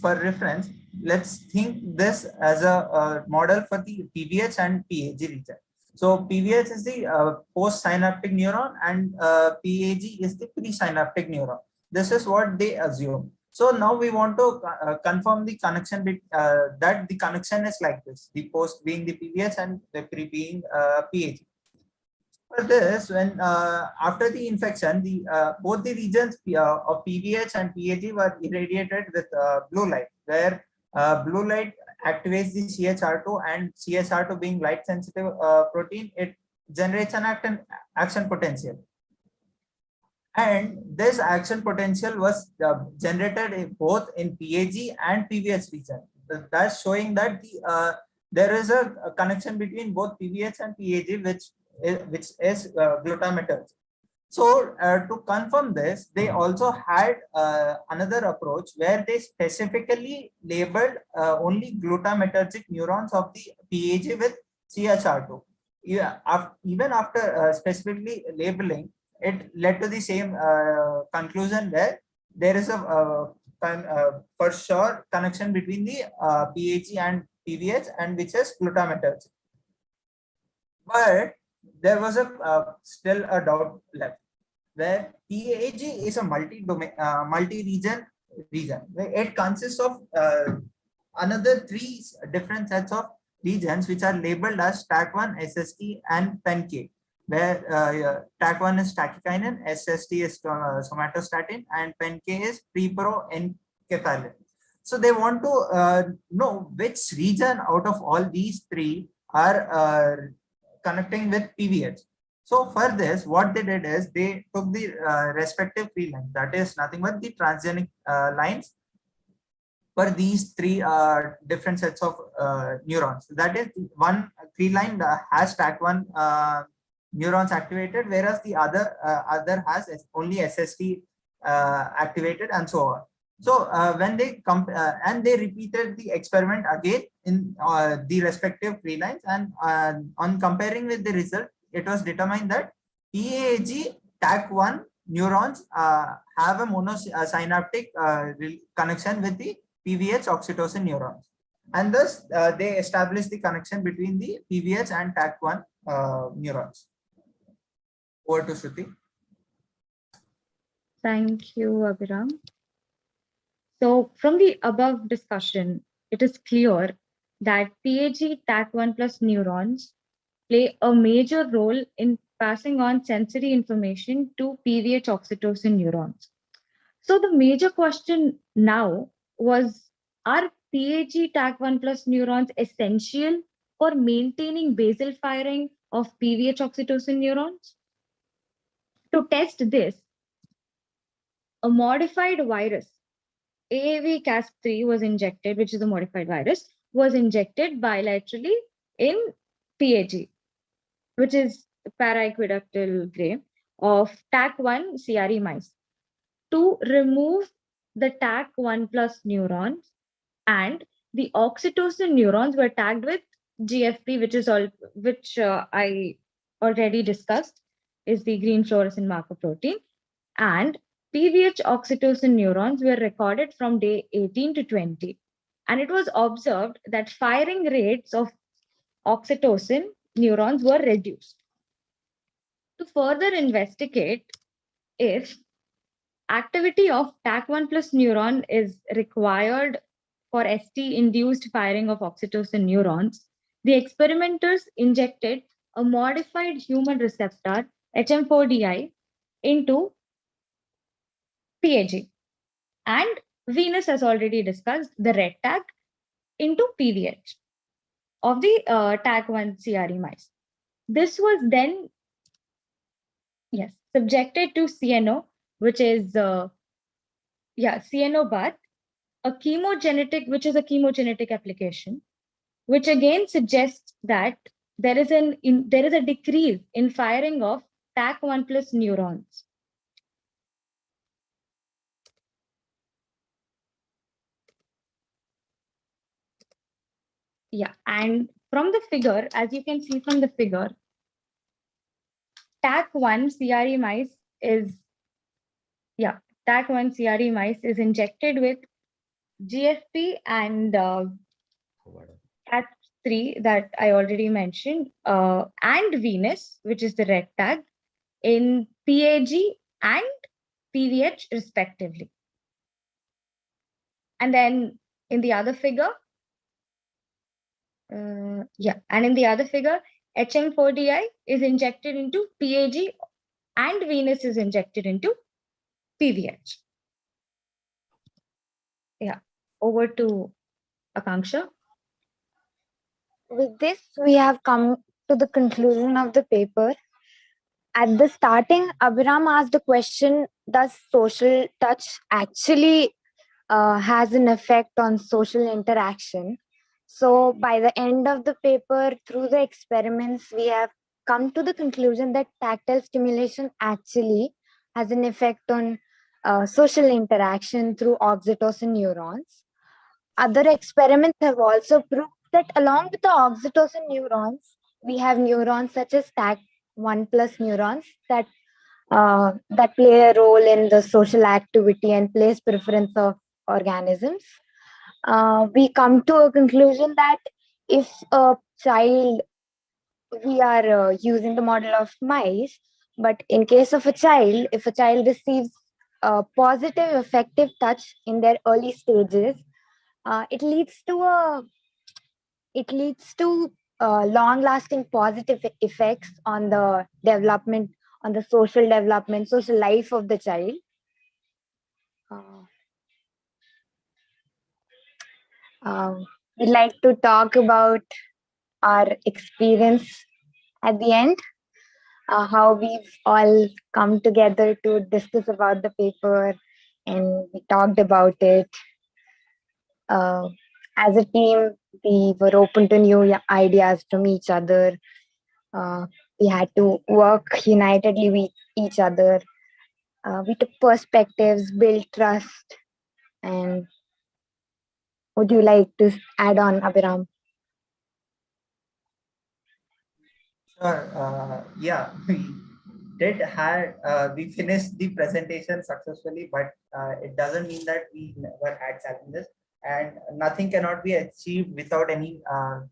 for reference, let's think this as a model for the PVH and PAG region. So PVH is the post-synaptic neuron, and PAG is the pre-synaptic neuron. This is what they assume. So now we want to confirm the connection that the connection is like this: the post being the PVH and the pre being PAG. For this, when after the infection, the both the regions of PVH and PAG were irradiated with blue light, where blue light activates the CHR2, and CHR2 being light sensitive protein, it generates an action potential. And this action potential was generated both in PAG and PVH region. That's showing that there is a connection between both PVH and PAG, which is glutamatergic. So to confirm this, they also had another approach where they specifically labeled only glutamatergic neurons of the PAG with CHR2. Yeah, even after specifically labeling, it led to the same conclusion, where there is a for sure connection between the PAG and PVH, and which is glutamatergic. But there was still a doubt left, where PAG is a multi-domain, multi-region region, where it consists of another 3 different sets of regions which are labeled as TAC1, SST, and PENK, where TAC1 is tachykinin, SST is somatostatin, and PENK is preproenkephalin. So they want to know which region out of all these three are connecting with PVH. So for this, what they did is they took the respective tree lines, that is nothing but the transgenic lines for these three different sets of neurons. That is, one tree line has TAC1 neurons activated, whereas the other has only SST activated, and so on. So when they and they repeated the experiment again in the respective tree lines, and on comparing with the result, it was determined that PAG TAC1 neurons have a monosynaptic connection with the PVH oxytocin neurons, and thus they established the connection between the PVH and TAC1 neurons. Over to Shruti. Thank you, Abhiram. So from the above discussion, it is clear that PAG TAC1 plus neurons play a major role in passing on sensory information to PVH oxytocin neurons. So the major question now was, are PAG TAC1 plus neurons essential for maintaining basal firing of PVH oxytocin neurons? To test this, a modified virus, AAV-Cas3 was injected, which is a modified virus, was injected bilaterally in PAG, which is paraequidoctal gray, of TAC1 CRE mice, to remove the TAC1 plus neurons, and the oxytocin neurons were tagged with GFP, which I already discussed, is the green fluorescent marker protein, and PVH oxytocin neurons were recorded from day 18 to 20. And it was observed that firing rates of oxytocin neurons were reduced. To further investigate if activity of TAC1 plus neuron is required for ST-induced firing of oxytocin neurons, the experimenters injected a modified human receptor, HM4DI, into PAG, and Venus, as already discussed, the red tag, into PVH of the TAC1 CRE mice. This was then subjected to CNO, which is CNO bath, which is a chemogenetic application, which again suggests that there is a decrease in firing of TAC1 plus neurons. Yeah, and from the figure, as you can see from the figure, TAC1 CRE mice is injected with GFP and Cat3 that I already mentioned, and Venus, which is the red tag, in PAG and PVH respectively. And then in the other figure, HM4DI is injected into PAG and Venus is injected into PVH. Yeah, over to Akanksha. With this, we have come to the conclusion of the paper. At the starting, Abhiram asked the question, does social touch actually has an effect on social interaction? So by the end of the paper, through the experiments, we have come to the conclusion that tactile stimulation actually has an effect on social interaction through oxytocin neurons. Other experiments have also proved that along with the oxytocin neurons, we have neurons such as TAC1 plus neurons that play a role in the social activity and place preference of organisms. We come to a conclusion that if a child, we are using the model of mice, but in case of a child, if a child receives a positive affective touch in their early stages, it leads to a it leads to long-lasting positive effects on the development, on the social development, social life of the child. We'd like to talk about our experience at the end, how we've all come together to discuss about the paper, and we talked about it. As a team, we were open to new ideas from each other. We had to work unitedly with each other. We took perspectives, built trust. And would you like to add on, Abhiram? Sure. Yeah, we finished the presentation successfully, but it doesn't mean that we never had challenges, and nothing cannot be achieved without any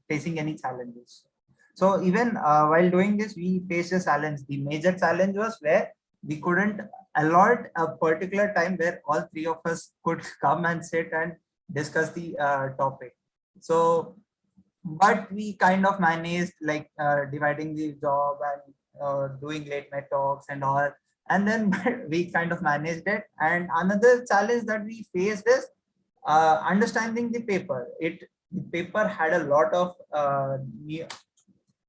facing any challenges. So even while doing this, we faced a challenge. The major challenge was where we couldn't allot a particular time where all three of us could come and sit and discuss the topic. So but we kind of managed, like dividing the job and doing late night talks and all, and then we kind of managed it. And another challenge that we faced is understanding the paper. The paper had a lot of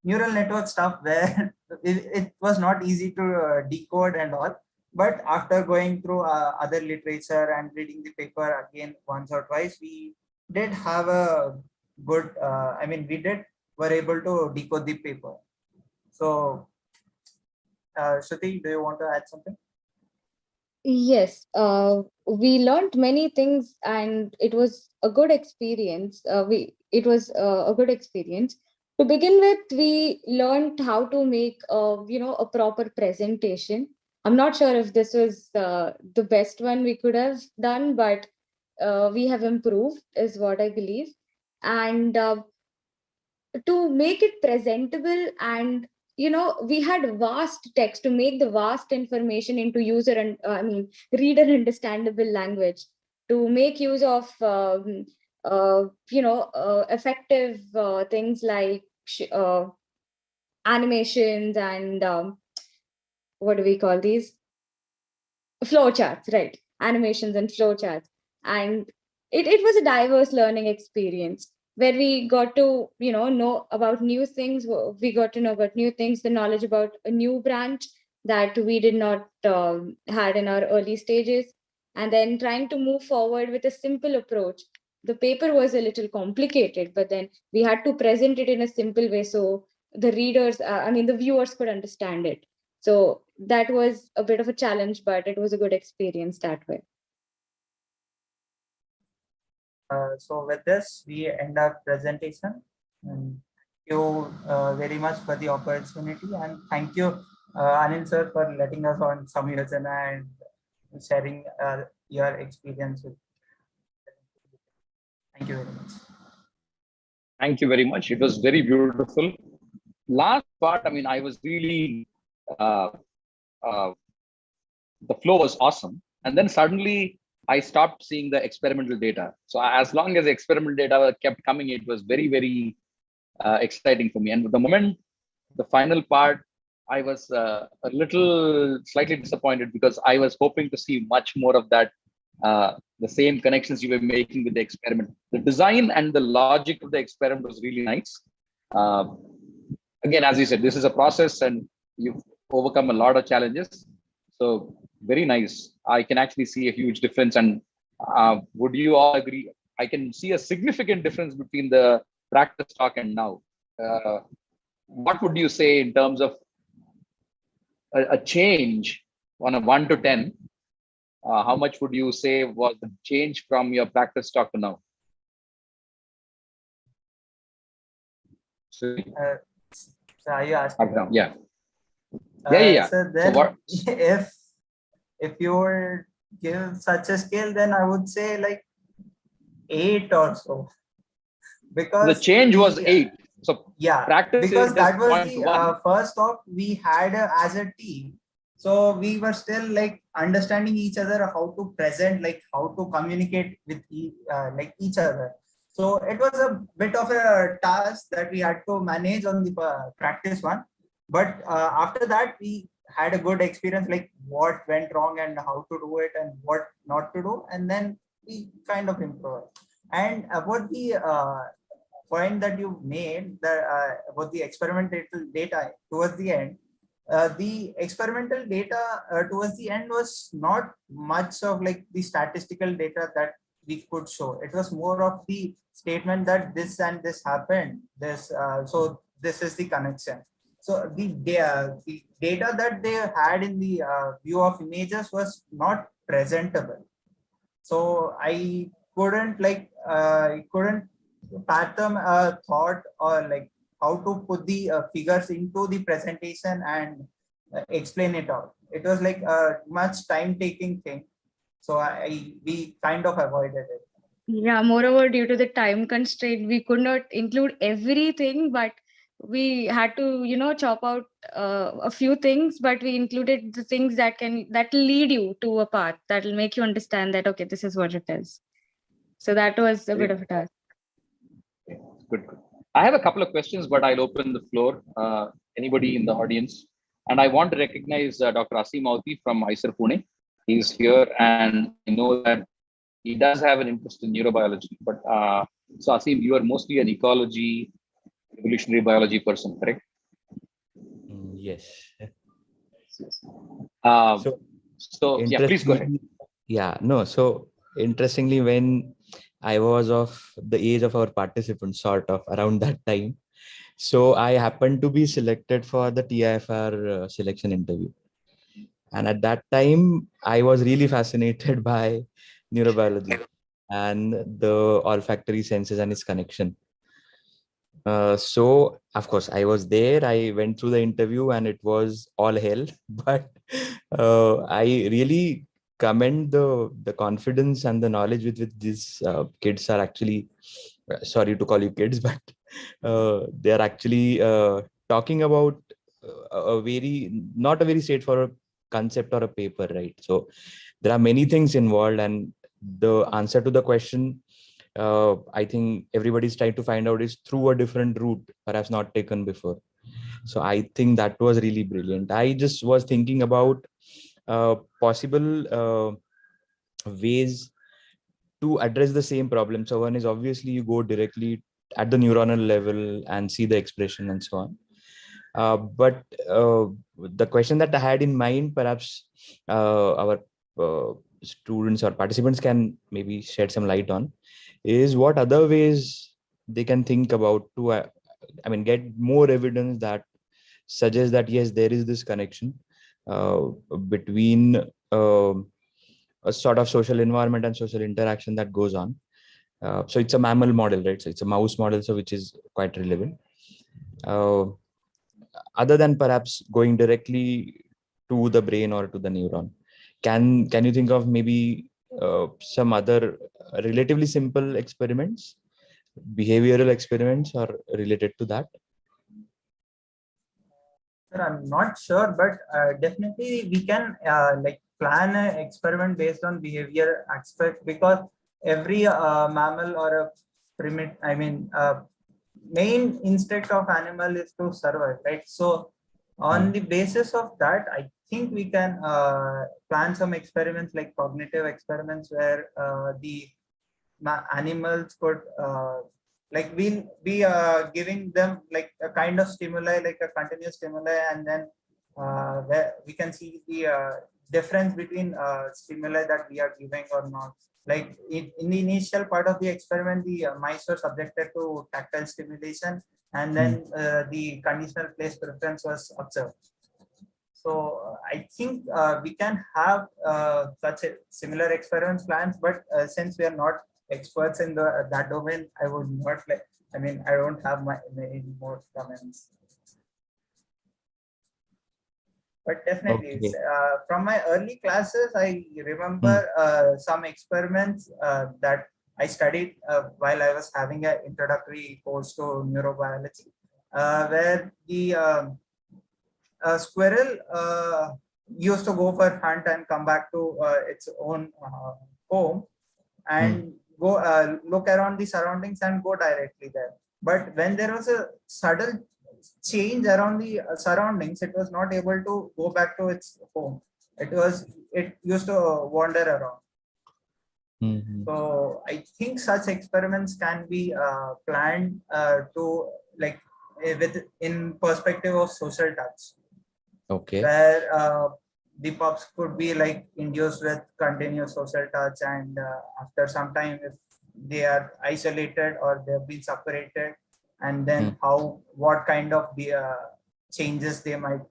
neural network stuff where it was not easy to decode and all. But after going through other literature and reading the paper again once or twice, we did have a good, were able to decode the paper. So, Shruti, do you want to add something? Yes, we learned many things, and it was a good experience. It was a good experience. To begin with, we learned how to make a proper presentation. I'm not sure if this was the best one we could have done, but we have improved, is what I believe. And to make it presentable, and we had vast text to make the vast information into user and reader understandable language, to make use of effective things like animations and what do we call these, flowcharts, right? Animations and flowcharts. And it was a diverse learning experience where we got to know about new things. We got to know about new things, the knowledge about a new branch that we did not had in our early stages, and then trying to move forward with a simple approach. The paper was a little complicated, but then we had to present it in a simple way so the readers, the viewers could understand it. So that was a bit of a challenge, but it was a good experience that way. So with this, we end our presentation. And thank you very much for the opportunity, and thank you, Anil sir, for letting us on Samyojana and sharing your experience. Thank you very much. Thank you very much. It was very beautiful. Last part, I was really, the flow was awesome. And then suddenly I stopped seeing the experimental data. So as long as the experimental data kept coming, it was very, very exciting for me. And the moment the final part, I was slightly disappointed, because I was hoping to see much more of that, the same connections you were making with the experiment. The design and the logic of the experiment was really nice. Again, as you said, this is a process and you've overcome a lot of challenges. So very nice. I can actually see a huge difference. And would you all agree? I can see a significant difference between the practice talk and now. What would you say in terms of a change on a 1 to 10? How much would you say was the change from your practice talk to now? So are you asking? Yeah. Yeah. So then, so what? if you were give such a scale, then I would say like 8 or so. Because the change was 8. So yeah, practice because that was the 0.1. first talk we had as a team. So we were still like understanding each other, how to present, like how to communicate with each other. So it was a bit of a task that we had to manage on the practice one. But after that, we had a good experience, like what went wrong and how to do it and what not to do. And then we kind of improved. And about the point that you made, that about the experimental data towards the end, the experimental data towards the end was not much of like the statistical data that we could show. It was more of the statement that this and this happened. So this is the connection. So the data that they had in the view of images was not presentable. So I couldn't fathom a thought or like how to put the figures into the presentation and explain it out. It was like a much time-taking thing. So we kind of avoided it. Yeah, moreover, due to the time constraint, we could not include everything, but we had to, chop out a few things, but we included the things that lead you to a path that will make you understand that, okay, this is what it is. So that was a bit of a task. Good. I have a couple of questions, but I'll open the floor. Anybody in the audience? And I want to recognize Dr. Asim Mauti from ISER Pune. He's here, and I know that he does have an interest in neurobiology. But so Asim, you are mostly an ecology, evolutionary biology person, correct? Yes. Yes. So yeah, please go ahead. Yeah, no. So interestingly, when I was of the age of our participants, sort of around that time, so I happened to be selected for the TIFR selection interview. And at that time, I was really fascinated by neurobiology and the olfactory senses and its connection. So of course I was there. I went through the interview and it was all hell, but I really commend the confidence and the knowledge with which these kids are actually, sorry to call you kids, but they are actually talking about not a very straightforward concept or a paper, right? So there are many things involved, and the answer to the question, I think everybody's trying to find out is through a different route, perhaps not taken before. So I think that was really brilliant. I just was thinking about possible ways to address the same problem. So one is obviously you go directly at the neuronal level and see the expression and so on. But the question that I had in mind, perhaps our students or participants can maybe shed some light on, is what other ways they can think about to, get more evidence that suggests that yes, there is this connection between a sort of social environment and social interaction that goes on. So it's a mammal model, right? So it's a mouse model, so which is quite relevant. Other than perhaps going directly to the brain or to the neuron, can you think of maybe some other relatively simple experiments, behavioral experiments, or related to that? Sir, I'm not sure, but definitely we can plan an experiment based on behavior aspect, because every mammal or a main instinct of animal is to survive, right? So on the basis of that, I think we can plan some experiments like cognitive experiments where the animals could we'll be giving them like a kind of stimuli, like a continuous stimuli, and then where we can see the difference between stimuli that we are giving or not. Like in the initial part of the experiment, the mice were subjected to tactile stimulation, and then the conditional place preference was observed. So I think we can have such a similar experiments plans, but since we are not experts in that domain, I would not I don't have many more comments. But definitely, Okay. from my early classes, I remember some experiments that I studied while I was having an introductory course to neurobiology, where the squirrel used to go for hunt and come back to its own home, and go look around the surroundings and go directly there. But when there was a sudden change around the surroundings, it was not able to go back to its home. It used to wander around. Mhm. So I think such experiments can be planned to like in perspective of social touch, Okay. where the pups could be like induced with continuous social touch, and after some time, if they are isolated or they've been separated, and then what kind of the changes they might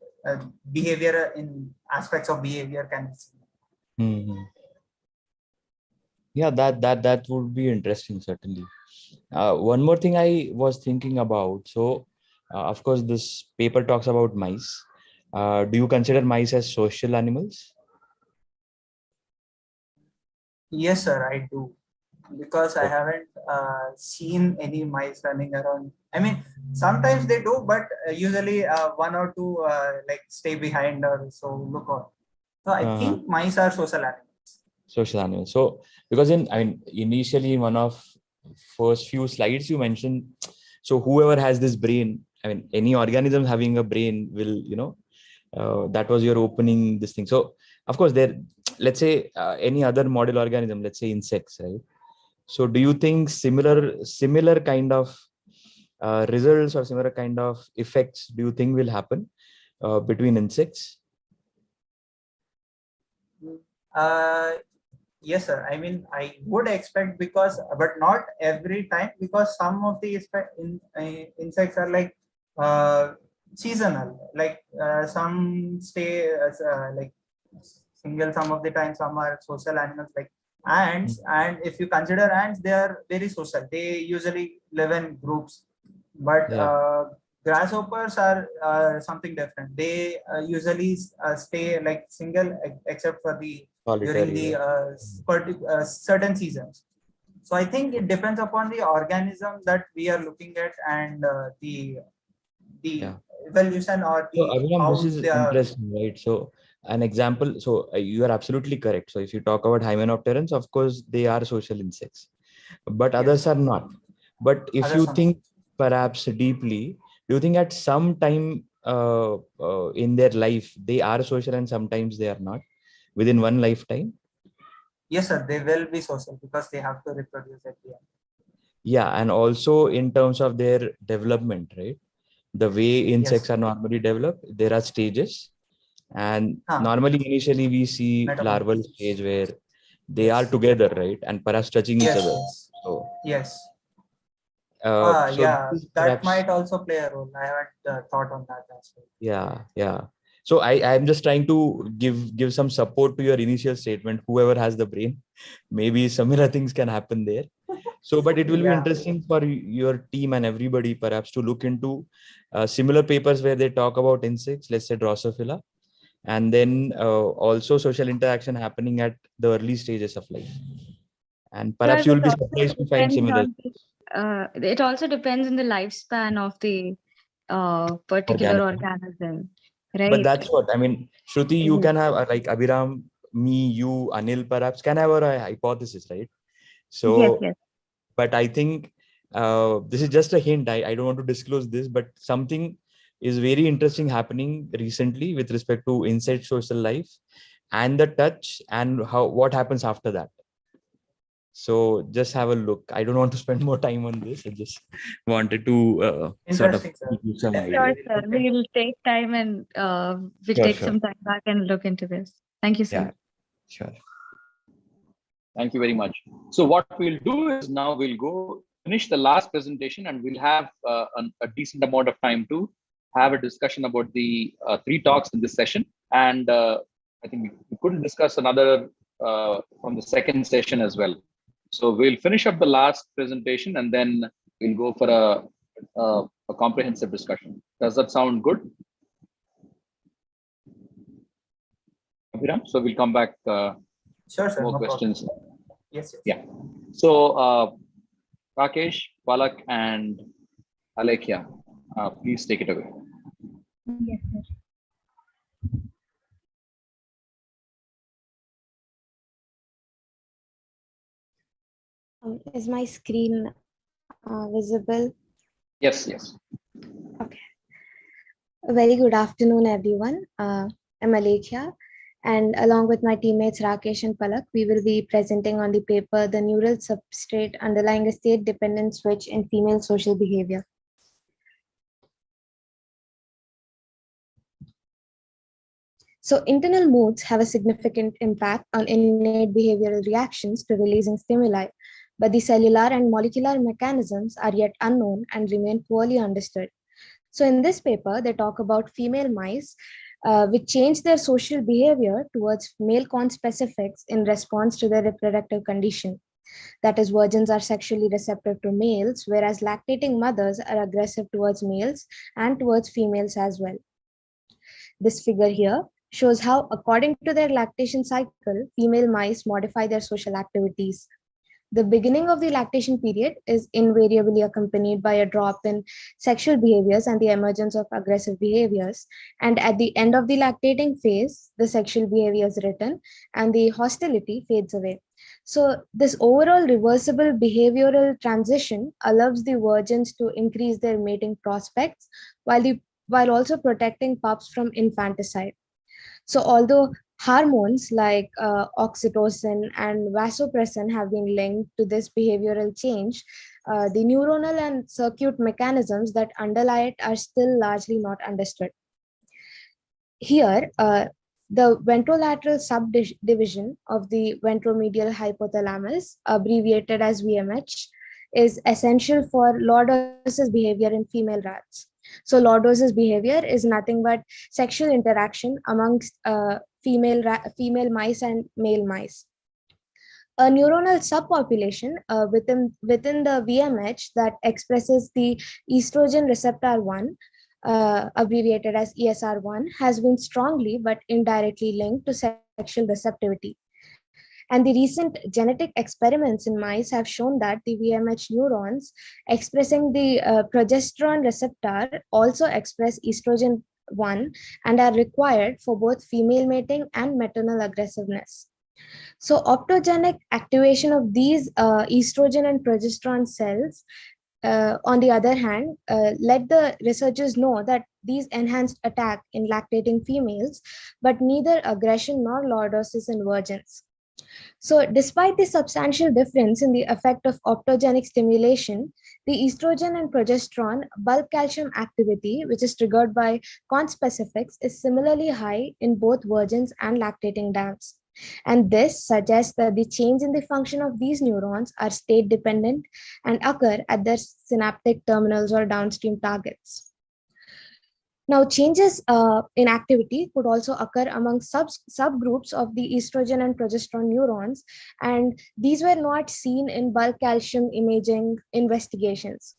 behavior in aspects of behavior can be seen. Mhm. Yeah, that would be interesting, certainly. One more thing I was thinking about. So, of course, this paper talks about mice. Do you consider mice as social animals? Yes, sir, I do. Because I Okay. haven't seen any mice running around. I mean, sometimes they do, but usually one or two like stay behind or so look on. So I Uh-huh. think mice are social animals. Social animals. So, because initially in one of first few slides you mentioned, so whoever has this brain, any organism having a brain will, that was your opening this thing. So, of course, let's say any other model organism, let's say insects, right? So, do you think similar kind of results or similar kind of effects do you think will happen between insects? Uh, yes, sir. I mean, I would expect but not every time, because some of the insects are like seasonal. Like some stay as like single some of the time. Some are social animals like ants, and if you consider ants, they are very social. They usually live in groups, but Yeah. grasshoppers are something different. They usually stay like single, except for the during Solitary, the right? certain seasons. So I think it depends upon the organism that we are looking at, and the Yeah. evolution or So, the Abhinam, this how is they are. interesting, right? So, an example, so you are absolutely correct. So, if you talk about hymenopterans, of course, they are social insects, but others Yes, are not. But if you others are not. think perhaps deeply, do you think at some time in their life they are social and sometimes they are not within one lifetime? Yes, sir. They will be social because they have to reproduce at the end. Yeah, and also in terms of their development, right? The way insects Yes. are normally developed, there are stages. And Huh. normally, initially, we see larval Metamorphosis. stage where they are Yes. together, right? And perhaps touching each Yes. other. Yes. So, Yes. so this Yeah, is that perhaps, might also play a role. I haven't thought on that as well. yeah. So I'm just trying to give some support to your initial statement. Whoever has the brain, maybe similar things can happen there. So, but it will be Yeah. interesting for your team and everybody perhaps to look into similar papers where they talk about insects, let's say Drosophila, and then also social interaction happening at the early stages of life. And perhaps Plus, you it will be also surprised to find depends similar on it also depends on the lifespan of the particular organisms. organism, But right? that's what I mean. Shruti, you Mhm. can have like Abhiram, me, you, Anil, perhaps can have a hypothesis, right? Yes, So, yes. but I think this is just a hint. I don't want to disclose this, but something is very interesting happening recently with respect to insect social life and the touch and what happens after that. So just have a look. I don't want to spend more time on this. I just wanted to sort of Interesting, sir. give you some Definitely idea. Sure, will sir. look into. We'll take time and we'll Sure, take sure. some time back and look into this. Thank you, sir. Yeah, sure. Thank you very much. So what we'll do is now we'll go finish the last presentation, and we'll have a decent amount of time to have a discussion about the three talks in this session. And I think we couldn't discuss another from the second session as well. So we'll finish up the last presentation, and then we'll go for a comprehensive discussion. Does that sound good, Abhiram? So we'll come back Sure, sir. more No problem. questions. Yes, yes. Yeah. So Rakesh, Palak, and Alekia, please take it away. Yes, sir. Is my screen visible? Yes, yes. Okay. A very good afternoon, everyone. I'm Alekhya, and along with my teammates Rakesh and Palak, we will be presenting on the paper The Neural Substrate Underlying a State-Dependent Switch in Female Social Behavior. So internal moods have a significant impact on innate behavioral reactions to releasing stimuli, but the cellular and molecular mechanisms are yet unknown and remain poorly understood. So in this paper, they talk about female mice which change their social behavior towards male conspecifics in response to their reproductive condition. That is, virgins are sexually receptive to males, whereas lactating mothers are aggressive towards males and towards females as well. This figure here shows how, according to their lactation cycle, female mice modify their social activities. The beginning of the lactation period is invariably accompanied by a drop in sexual behaviors and the emergence of aggressive behaviors. And at the end of the lactating phase, the sexual behavior is written and the hostility fades away. So this overall reversible behavioral transition allows the virgins to increase their mating prospects while also protecting pups from infanticide. So although hormones like oxytocin and vasopressin have been linked to this behavioral change, the neuronal and circuit mechanisms that underlie it are still largely not understood. Here, the ventrolateral subdivision of the ventromedial hypothalamus, abbreviated as VMH, is essential for lordos's behavior in female rats. So lordos's behavior is nothing but sexual interaction amongst female mice and male mice. A neuronal subpopulation within the VMH that expresses the estrogen receptor 1, abbreviated as ESR1, has been strongly but indirectly linked to sexual receptivity. And the recent genetic experiments in mice have shown that the VMH neurons expressing the progesterone receptor also express estrogen 1 and are required for both female mating and maternal aggressiveness. So optogenic activation of these estrogen and progesterone cells, on the other hand, let the researchers know that these enhanced attack in lactating females, but neither aggression nor lordosis in virgins. So despite the substantial difference in the effect of optogenic stimulation, the estrogen and progesterone bulk calcium activity, which is triggered by conspecifics, is similarly high in both virgins and lactating dams. And this suggests that the change in the function of these neurons are state dependent and occur at their synaptic terminals or downstream targets. Now, changes in activity could also occur among subgroups of the estrogen and progesterone neurons, and these were not seen in bulk calcium imaging investigations.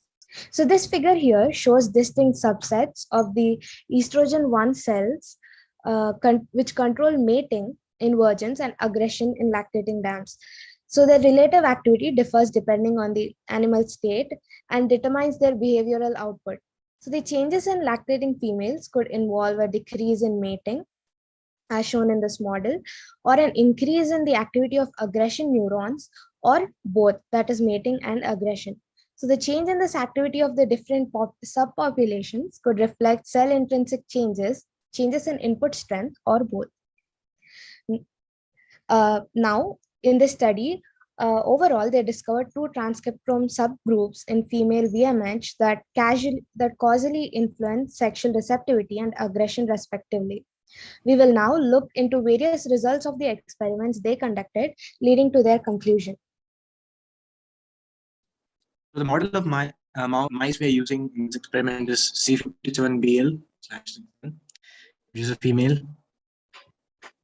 So this figure here shows distinct subsets of the estrogen 1 cells which control mating in virgins and aggression in lactating dams. So their relative activity differs depending on the animal state and determines their behavioral output. So the changes in lactating females could involve a decrease in mating, as shown in this model, or an increase in the activity of aggression neurons, or both, that is mating and aggression. So the change in this activity of the different subpopulations could reflect cell intrinsic changes in input strength, or both. Now, in this study, overall, they discovered 2 transcriptome subgroups in female VMH that causally influence sexual receptivity and aggression respectively. We will now look into various results of the experiments they conducted, leading to their conclusion. So the model of mice we are using in this experiment is C57BL/7, which is a female.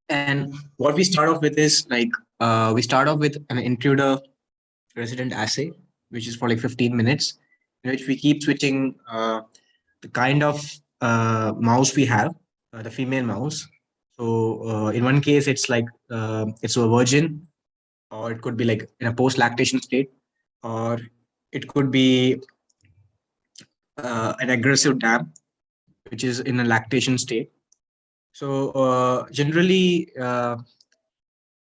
And what we start off with is we start off with an intruder resident assay, which is for like 15 minutes, in which we keep switching the kind of mouse we have, the female mouse. So in one case, it's like it's a virgin, or it could be like in a post-lactation state, or it could be an aggressive dam, which is in a lactation state. So generally, the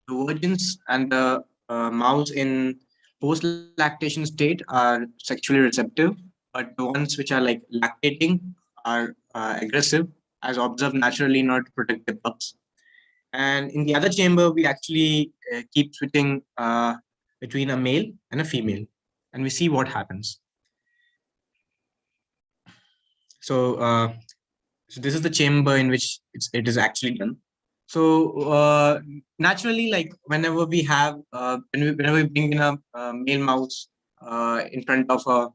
virgins and the mouse in post-lactation state are sexually receptive, but the ones which are like lactating are aggressive, as observed naturally in order to protect the pups. And in the other chamber, we actually keep switching between a male and a female, and we see what happens. So, so this is the chamber in which it is actually done. So naturally, like whenever we have, whenever we bring in a male mouse in front of a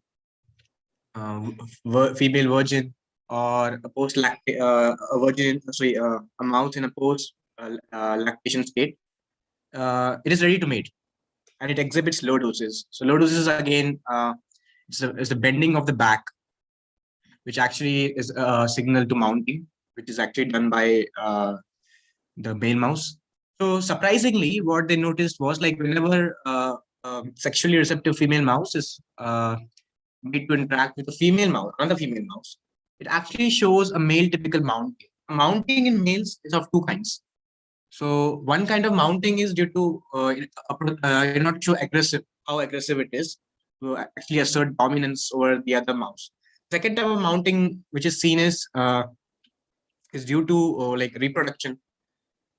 female virgin or a a virgin, sorry, a mouse in a post lactation state, it is ready to mate, and it exhibits low doses. So low doses again, it's the bending of the back, which actually is a signal to mounting, which is actually done by the male mouse. So surprisingly, what they noticed was like whenever sexually receptive female mouse is made to interact with a female mouse, another female mouse, it actually shows a male typical mounting. Mounting in males is of two kinds. So one kind of mounting is due to not show aggressive, how aggressive it is to actually assert dominance over the other mouse. Second type of mounting which is seen is due to like reproduction,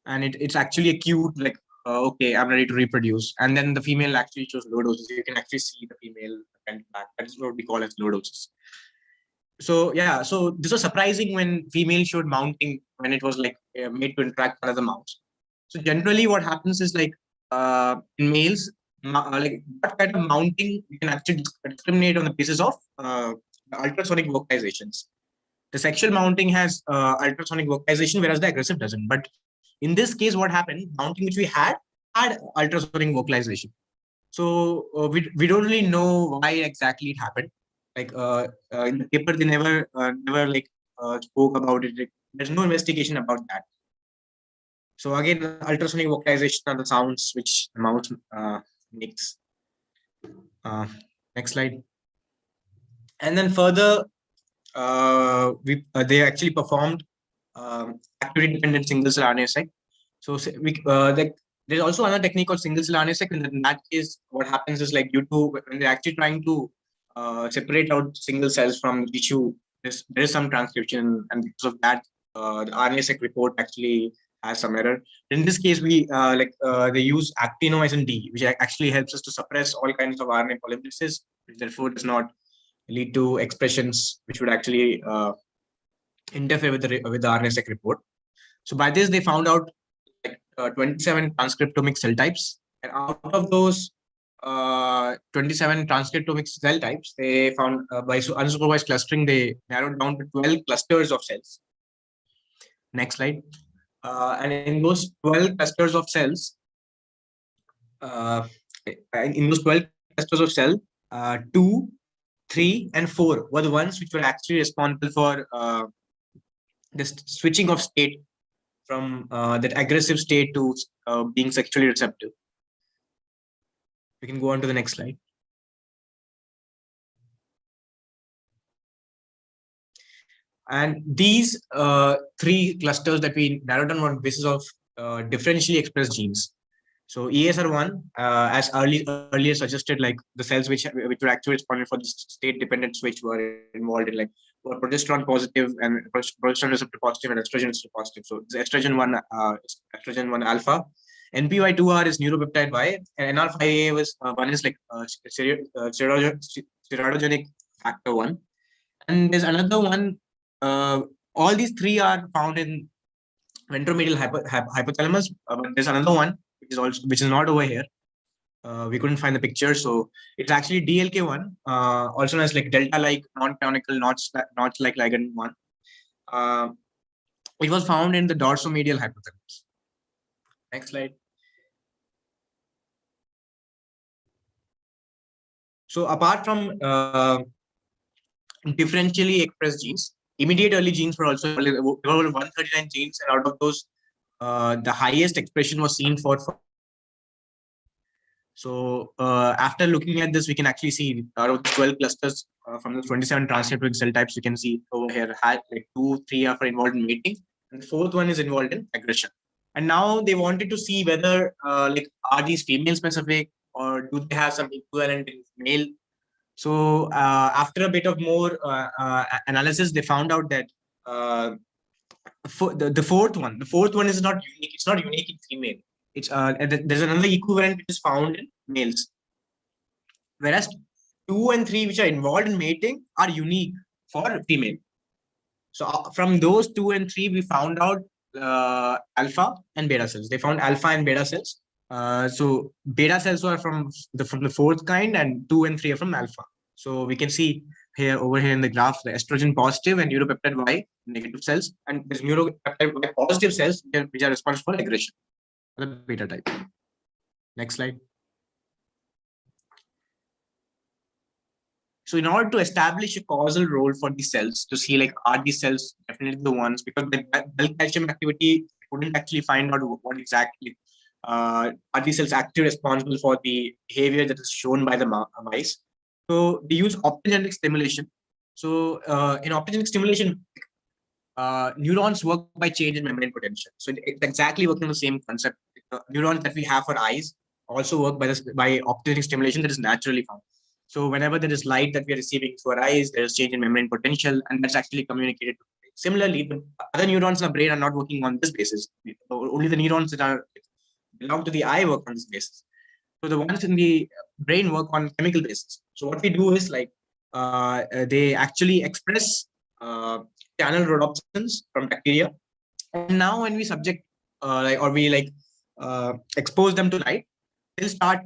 and it's actually acute, like okay, I'm ready to reproduce, and then the female actually shows low doses. You can actually see the female bend back. That is what we call as low doses. So yeah, so this was surprising when female showed mounting when it was like made to interact with another mouse. So generally, what happens is like in males, like what kind of mounting you can actually discriminate on the basis of ultrasonic vocalizations. The sexual mounting has ultrasonic vocalization, whereas the aggressive doesn't. But in this case, what happened? Mounting which we had ultrasonic vocalization. So we don't really know why exactly it happened. Like in the paper, they never like spoke about it. There's no investigation about that. So again, ultrasonic vocalization are the sounds which the mouse makes. Next slide. And then further, they actually performed activity-dependent single-cell RNA-seq. So there's also another technique called single-cell RNA-seq. And in that case, what happens is like due to when they're actually trying to separate out single cells from the tissue, there is some transcription, and because of that, the RNA-seq report actually has some error. In this case, they use actinomycin D, which actually helps us to suppress all kinds of RNA polymerase, which therefore does not lead to expressions which would actually interfere with the RNA-seq report. So by this, they found out like 27 transcriptomic cell types, and out of those 27 transcriptomic cell types, they found by unsupervised clustering, they narrowed down to 12 clusters of cells. Next slide. And in those 12 clusters of cells, 2, 3, and 4 were the ones which were actually responsible for this switching of state from that aggressive state to being sexually receptive. We can go on to the next slide. And these 3 clusters that we narrowed down on the basis of differentially expressed genes. So ESR1, as earlier suggested, like the cells which were actually responding for this state-dependent switch were involved in like were progesterone positive and progesterone receptor positive and estrogen receptor positive. So it's estrogen 1 alpha. NPY2R is neuropeptide Y, and NR5A was one is like steroidogenic factor 1. And there's another one. All these 3 are found in ventromedial hypothalamus. But there's another one which is not over here. We couldn't find the picture, so it's actually DLK1, also known as like delta-like non-canonical notch-like ligand 1. It was found in the dorsomedial hypothalamus. Next slide. So apart from differentially expressed genes, immediate early genes were also there were 139 genes, and out of those, the highest expression was seen for. So after looking at this, we can actually see out of the 12 clusters from the 27 transcriptomic cell types, you can see over here like 2, 3 are involved in mating, and the 4th one is involved in aggression. And now they wanted to see whether like are these female specific or do they have some equivalent in male? So after a bit of more analysis, they found out that the fourth one is not unique. It's not unique in female. It's there's another equivalent which is found in males, whereas 2 and 3, which are involved in mating, are unique for female. So from those 2 and 3, we found out alpha and beta cells. They found alpha and beta cells. So beta cells are from the fourth kind, and 2 and 3 are from alpha. So we can see over here in the graph, the estrogen positive and neuropeptide Y negative cells, and there's neuropeptide Y positive cells which are responsible for aggression, the beta type. Next slide. So in order to establish a causal role for these cells, to see like, are these cells definitely the ones, because the bulk calcium activity couldn't actually find out what exactly are these cells actually responsible for the behavior that is shown by the mice. So they use optogenic stimulation. So in optogenic stimulation, neurons work by change in membrane potential. So it's exactly working on the same concept. Neurons that we have for eyes also work by optogenic stimulation that is naturally found. So whenever there is light that we are receiving through our eyes, there is change in membrane potential, and that's actually communicated. Similarly, the other neurons in the brain are not working on this basis. Only the neurons that belong to the eye work on this basis. So the ones in the brain work on chemical basis. So what we do is like they actually express channel rhodopsins from bacteria, and now when we subject expose them to light, they'll start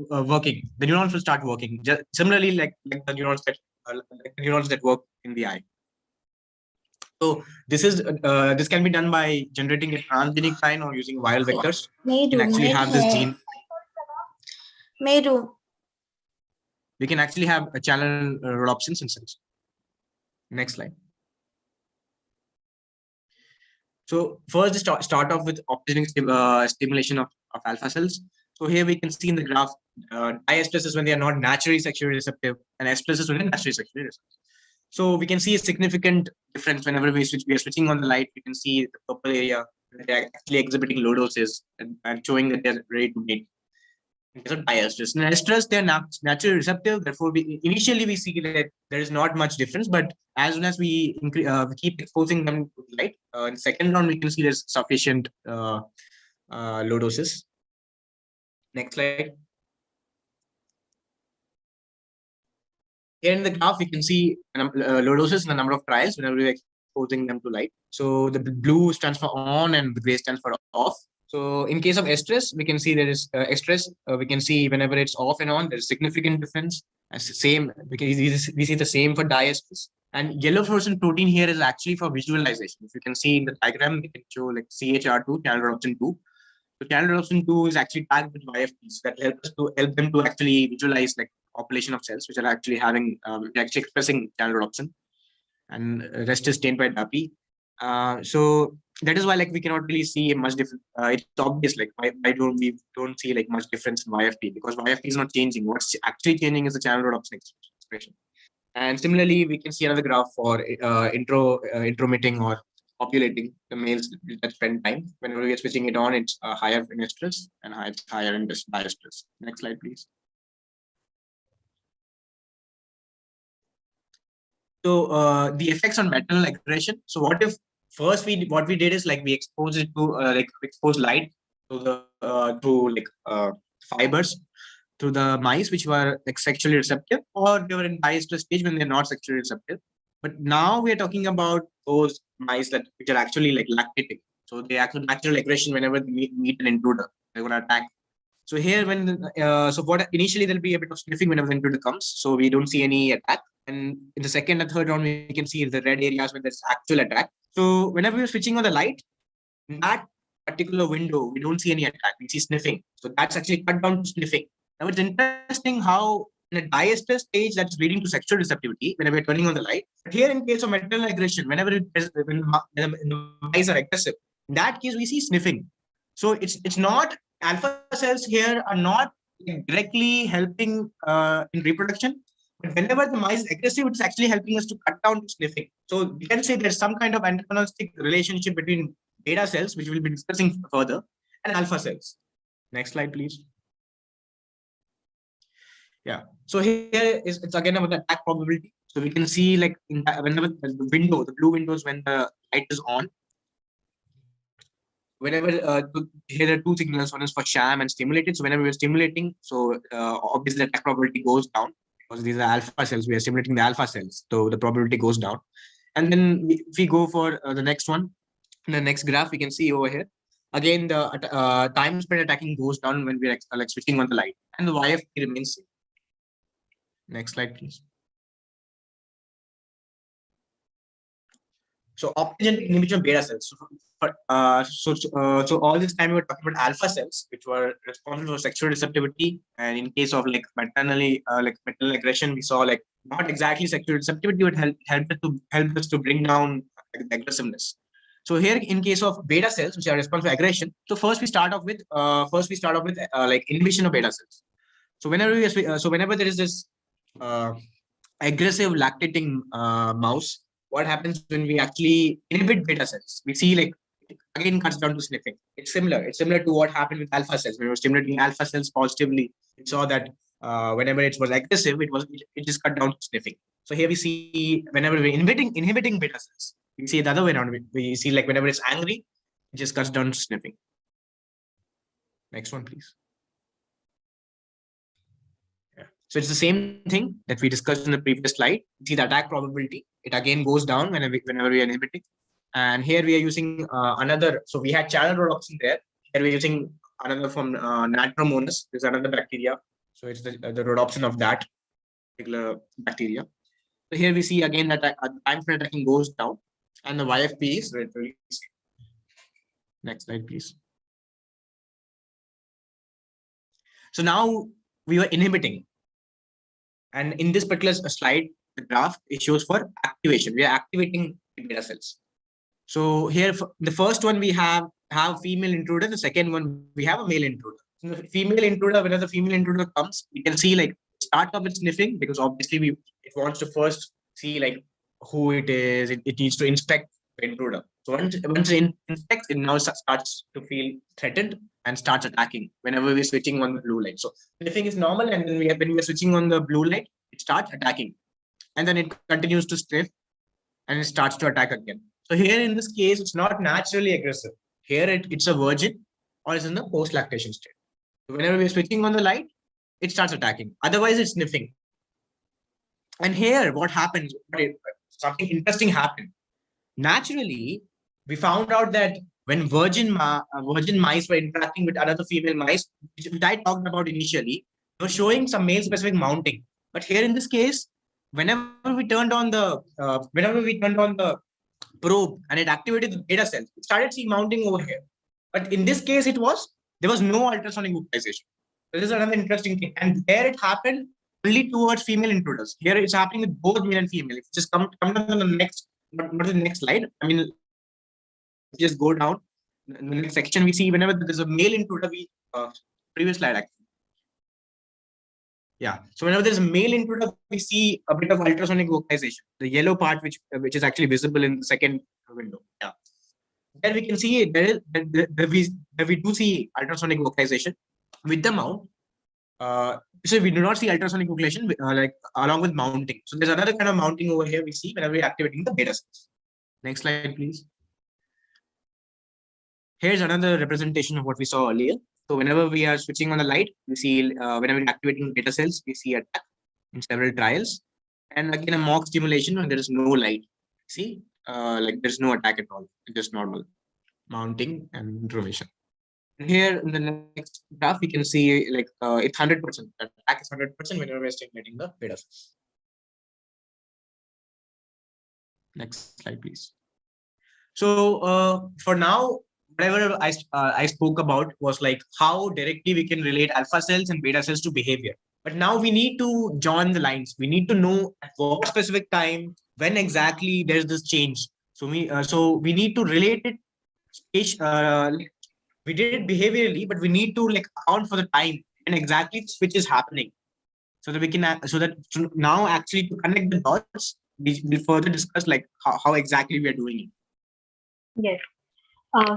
working. The neurons will start working. Just similarly, like the neurons that work in the eye. So this can be done by generating a transgenic line or using viral vectors. We can actually have this gene. We can actually have a channel rhodopsins in cells. Next slide. So first, start off with optogenic stimulation of alpha cells. So here we can see in the graph, diestress is when they are not naturally sexually receptive, and estrus is when they're naturally sexually receptive. So we can see a significant difference whenever we are switching on the light. We can see the purple area, they're actually exhibiting low doses and showing that they're ready to mate. In case of diestress, in estrus, they're naturally receptive. Therefore, initially we see that there is not much difference, but as soon as we keep exposing them to light, in second round we can see there's sufficient low doses. Next slide. Here in the graph, we can see low doses and the number of trials whenever we're exposing them to light. So the blue stands for on and the gray stands for off. So in case of estrus, we can see there is estrus. We can see whenever it's off and on, there's significant difference. As the same, because we see the same for diestrus. And yellow fluorescent protein here is actually for visualization. If you can see in the diagram, we can show like CHR2, channel rhodopsin 2. So channel rhodopsin 2 is actually tagged with YFPs that help them to actually visualize like population of cells which are actually having actually expressing channel rhodopsin, and rest is stained by DAPI. So that is why like we cannot really see much difference. It's obvious like why don't we see like much difference in YFP, because YFP is not changing. What's actually changing is the channel rhodopsin expression. And similarly, we can see another graph for intromitting or populating the males that spend time. Whenever we are switching it on, it's higher in estrus and higher in diestress. Next slide, please. So the effects on maternal aggression. So what if first what we did is like we exposed it to expose light to the fibers to the mice which were like sexually receptive, or they were in diestress stage when they're not sexually receptive. But now we are talking about those mice which are actually like lactating. So they actually natural aggression whenever they meet an intruder, they're going to attack. So here initially there'll be a bit of sniffing whenever the intruder comes. So we don't see any attack. And in the second and third round, we can see the red areas when there's actual attack. So whenever we're switching on the light, in that particular window, we don't see any attack. We see sniffing. So that's actually cut down to sniffing. Now it's interesting how in a diestress stage that's leading to sexual receptivity whenever we're turning on the light. But here in case of maternal aggression, when the mice are aggressive, in that case we see sniffing. So it's not, alpha cells here are not directly helping in reproduction. But whenever the mice is aggressive, it's actually helping us to cut down to sniffing. So we can say there's some kind of antagonistic relationship between beta cells, which we'll be discussing further, and alpha cells. Next slide, please. Yeah. So here it's again about the attack probability. So we can see like whenever the window, the blue windows when the light is on, whenever here are two signals, one is for sham and stimulated. So whenever we're stimulating, so obviously the attack probability goes down because these are alpha cells. We are stimulating the alpha cells, so the probability goes down. And then if we go for the next one, the next graph, we can see over here. Again, the time spent attacking goes down when we're like switching on the light, and the YFP remains same. Next slide, please. So optogenetic inhibition of beta cells. So all this time we were talking about alpha cells, which were responsible for sexual receptivity. And in case of like maternal aggression, we saw like not exactly sexual receptivity, but help us to bring down the aggressiveness. So here, in case of beta cells, which are responsible for aggression, so first we start off with like inhibition of beta cells. So whenever there is this aggressive lactating mouse, what happens when we actually inhibit beta cells? We see like it again cuts down to sniffing. It's similar to what happened with alpha cells. When we were stimulating alpha cells positively, we saw that whenever it was aggressive, it just cut down to sniffing. So here we see whenever we're inhibiting beta cells, we see the other way around. We see like whenever it's angry, it just cuts down to sniffing. Next one, please. So it's the same thing that we discussed in the previous slide. See the attack probability. It again goes down whenever we are inhibiting. And here we are using another. So we had channel rhodopsin there. Here we're using another from Natromonas. There's another bacteria. So it's the rhodopsin of that particular bacteria. So here we see again that time for attacking goes down, and the YFP is really same. Next slide, please. So now we were inhibiting. And in this particular slide, the graph, it shows for activation. We are activating beta cells. So here, the first one we have female intruder. The second one we have a male intruder. So the female intruder, whenever the female intruder comes, we can see like start off with sniffing because obviously it wants to first see like who it is. It needs to inspect the intruder. So once it inspects, it now starts to feel threatened and starts attacking whenever we're switching on the blue light. So sniffing is normal, and then when we're switching on the blue light, it starts attacking, and then it continues to sniff, and it starts to attack again. So here in this case, it's not naturally aggressive. Here it's a virgin or it's in the post-lactation state. So whenever we're switching on the light, it starts attacking. Otherwise, it's sniffing. And here, what happens? Something interesting happened. Naturally, we found out that when virgin mice were interacting with another female mice, which I talked about initially, they were showing some male-specific mounting. But here in this case, whenever we turned on the probe and it activated the beta cells, it started seeing mounting over here. But in this case, there was no ultrasonic vocalization. This is another interesting thing. And there it happened only towards female intruders. Here it's happening with both male and female. If you just come down to the next, not the next slide. I mean, just go down in the next section. We see whenever there's a male intruder, previous slide actually. Yeah. So whenever there's a male intruder, we see a bit of ultrasonic vocalization. The yellow part, which is actually visible in the second window. Yeah. There we can see we do see ultrasonic vocalization with the mount. So we do not see ultrasonic vocalization like along with mounting. So there's another kind of mounting over here we see whenever we're activating the beta cells. Next slide, please. Here's another representation of what we saw earlier. So whenever we are switching on the light, we see whenever we're activating beta cells, we see attack in several trials. And again, a mock stimulation when there is no light. See, like there's no attack at all. It's just normal mounting and information. And here in the next graph, we can see like it's 100%. The attack is 100% whenever we're stimulating the beta cells. Next slide, please. So for now, whatever I spoke about was like how directly we can relate alpha cells and beta cells to behavior. But now we need to join the lines. We need to know at what specific time, when exactly there's this change. So we need to relate it. We did it behaviorally, but we need to like account for the time and exactly the switch is happening, so that we can now actually to connect the dots, we further discuss like how exactly we are doing it. Yes.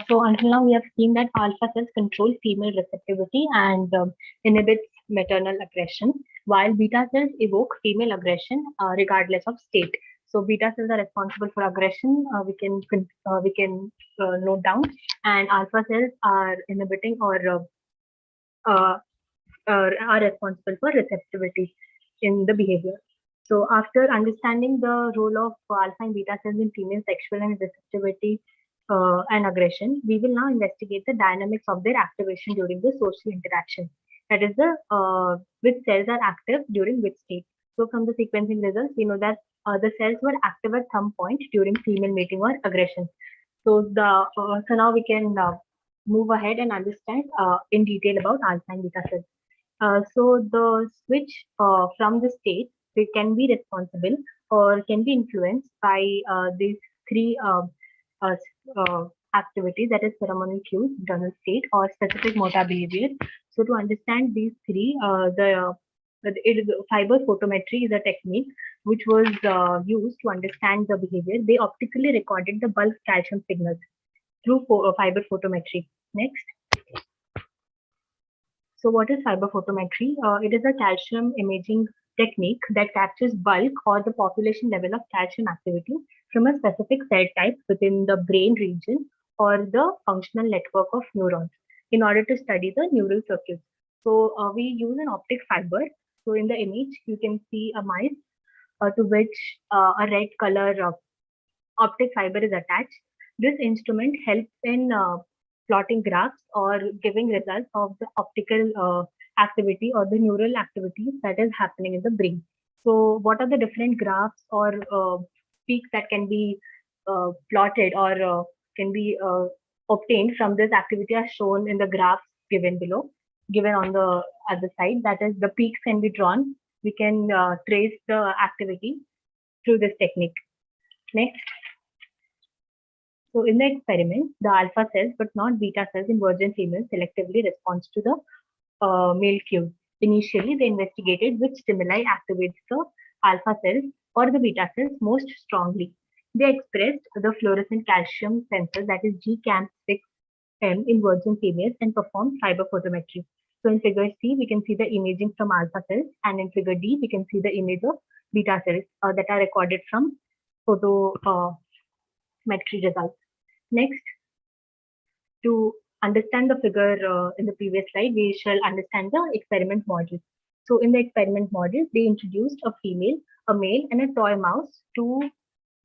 So until now, we have seen that alpha cells control female receptivity and inhibits maternal aggression, while beta cells evoke female aggression regardless of state. So beta cells are responsible for aggression. We can note down, and alpha cells are inhibiting or are responsible for receptivity in the behavior. So after understanding the role of alpha and beta cells in female sexual and receptivity and aggression, we will now investigate the dynamics of their activation during the social interaction. That is which cells are active during which state. So from the sequencing results, we know that the cells were active at some point during female mating or aggression. So now we can move ahead and understand in detail about alpha and beta cells. So the switch from the state, they can be responsible or can be influenced by these three uh, activities, that is ceremonial cues, internal state, or specific motor behavior. So to understand these three, fiber photometry is a technique which was used to understand the behavior. They optically recorded the bulk calcium signals through fiber photometry. Next. So what is fiber photometry? It is a calcium imaging technique that captures bulk or the population level of calcium activity from a specific cell type within the brain region or the functional network of neurons in order to study the neural circuits. So we use an optic fiber. So in the image, you can see a mice to which a red color optic fiber is attached. This instrument helps in plotting graphs or giving results of the optical activity or the neural activities that is happening in the brain. So what are the different graphs or peaks that can be plotted or can be obtained from this activity are shown in the graphs given below, given on the other side. That is, the peaks can be drawn. We can trace the activity through this technique. Next. So in the experiment, the alpha cells but not beta cells in virgin females selectively respond to the male cues. Initially, they investigated which stimuli activates the alpha cells or the beta cells most strongly. They expressed the fluorescent calcium sensor, that is GCAM6M, in virgin females and performed fiber photometry. So in figure C, we can see the imaging from alpha cells, and in figure D, we can see the image of beta cells that are recorded from photometry results. Next, to understand the figure in the previous slide, we shall understand the experiment model. So in the experiment model, they introduced a female, a male, and a toy mouse to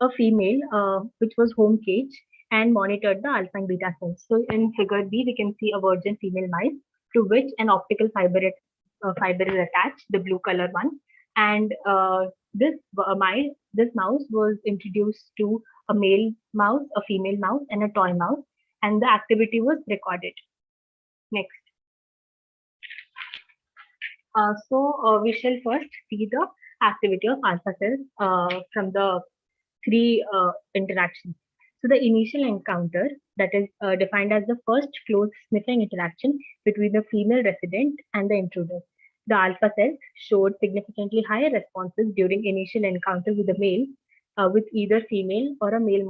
a female, which was home cage, and monitored the alpha and beta cells. So in figure B, we can see a virgin female mice to which an optical fiber is attached, the blue color one, and this mouse was introduced to a male mouse, a female mouse, and a toy mouse, and the activity was recorded. Next. We shall first see the activity of alpha cells from the three interactions. So the initial encounter, that is defined as the first close sniffing interaction between the female resident and the intruder. The alpha cells showed significantly higher responses during initial encounter with the male with either female or a male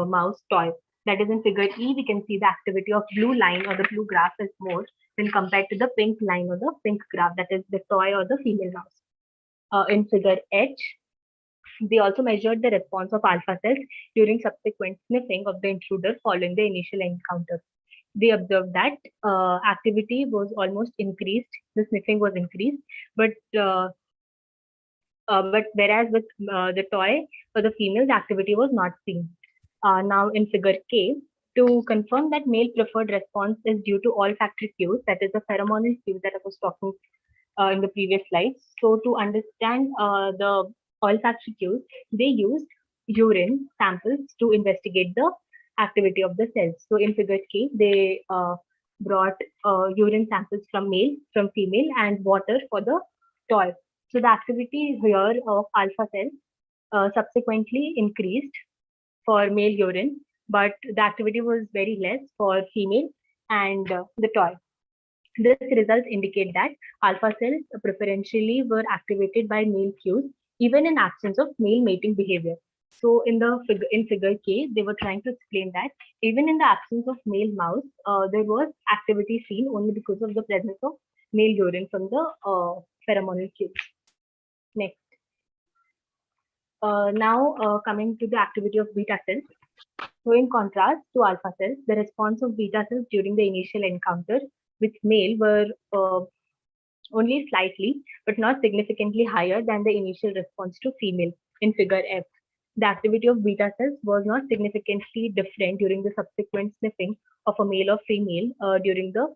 mouse toy. That is, in figure E, we can see the activity of blue line or the blue graph is more when compared to the pink line or the pink graph, that is the toy or the female mouse. In figure H, they also measured the response of alpha cells during subsequent sniffing of the intruder following the initial encounter. They observed that activity was almost increased, the sniffing was increased, but whereas with the toy for the female, the activity was not seen. Now in figure K, to confirm that male preferred response is due to olfactory cues, that is the pheromonal cues that I was talking in the previous slides. So to understand the olfactory cues, they used urine samples to investigate the activity of the cells. So in figure K, they brought urine samples from male, from female, and water for the toy. So the activity here of alpha cells subsequently increased for male urine, but the activity was very less for female and the toy. This results indicate that alpha cells preferentially were activated by male cues, even in absence of male mating behavior. So in figure K, they were trying to explain that even in the absence of male mouse, there was activity seen only because of the presence of male urine from the pheromonal cues. Next. Now coming to the activity of beta cells. So in contrast to alpha cells, the response of beta cells during the initial encounter with male were only slightly, but not significantly higher than the initial response to female in figure F. The activity of beta cells was not significantly different during the subsequent sniffing of a male or female during the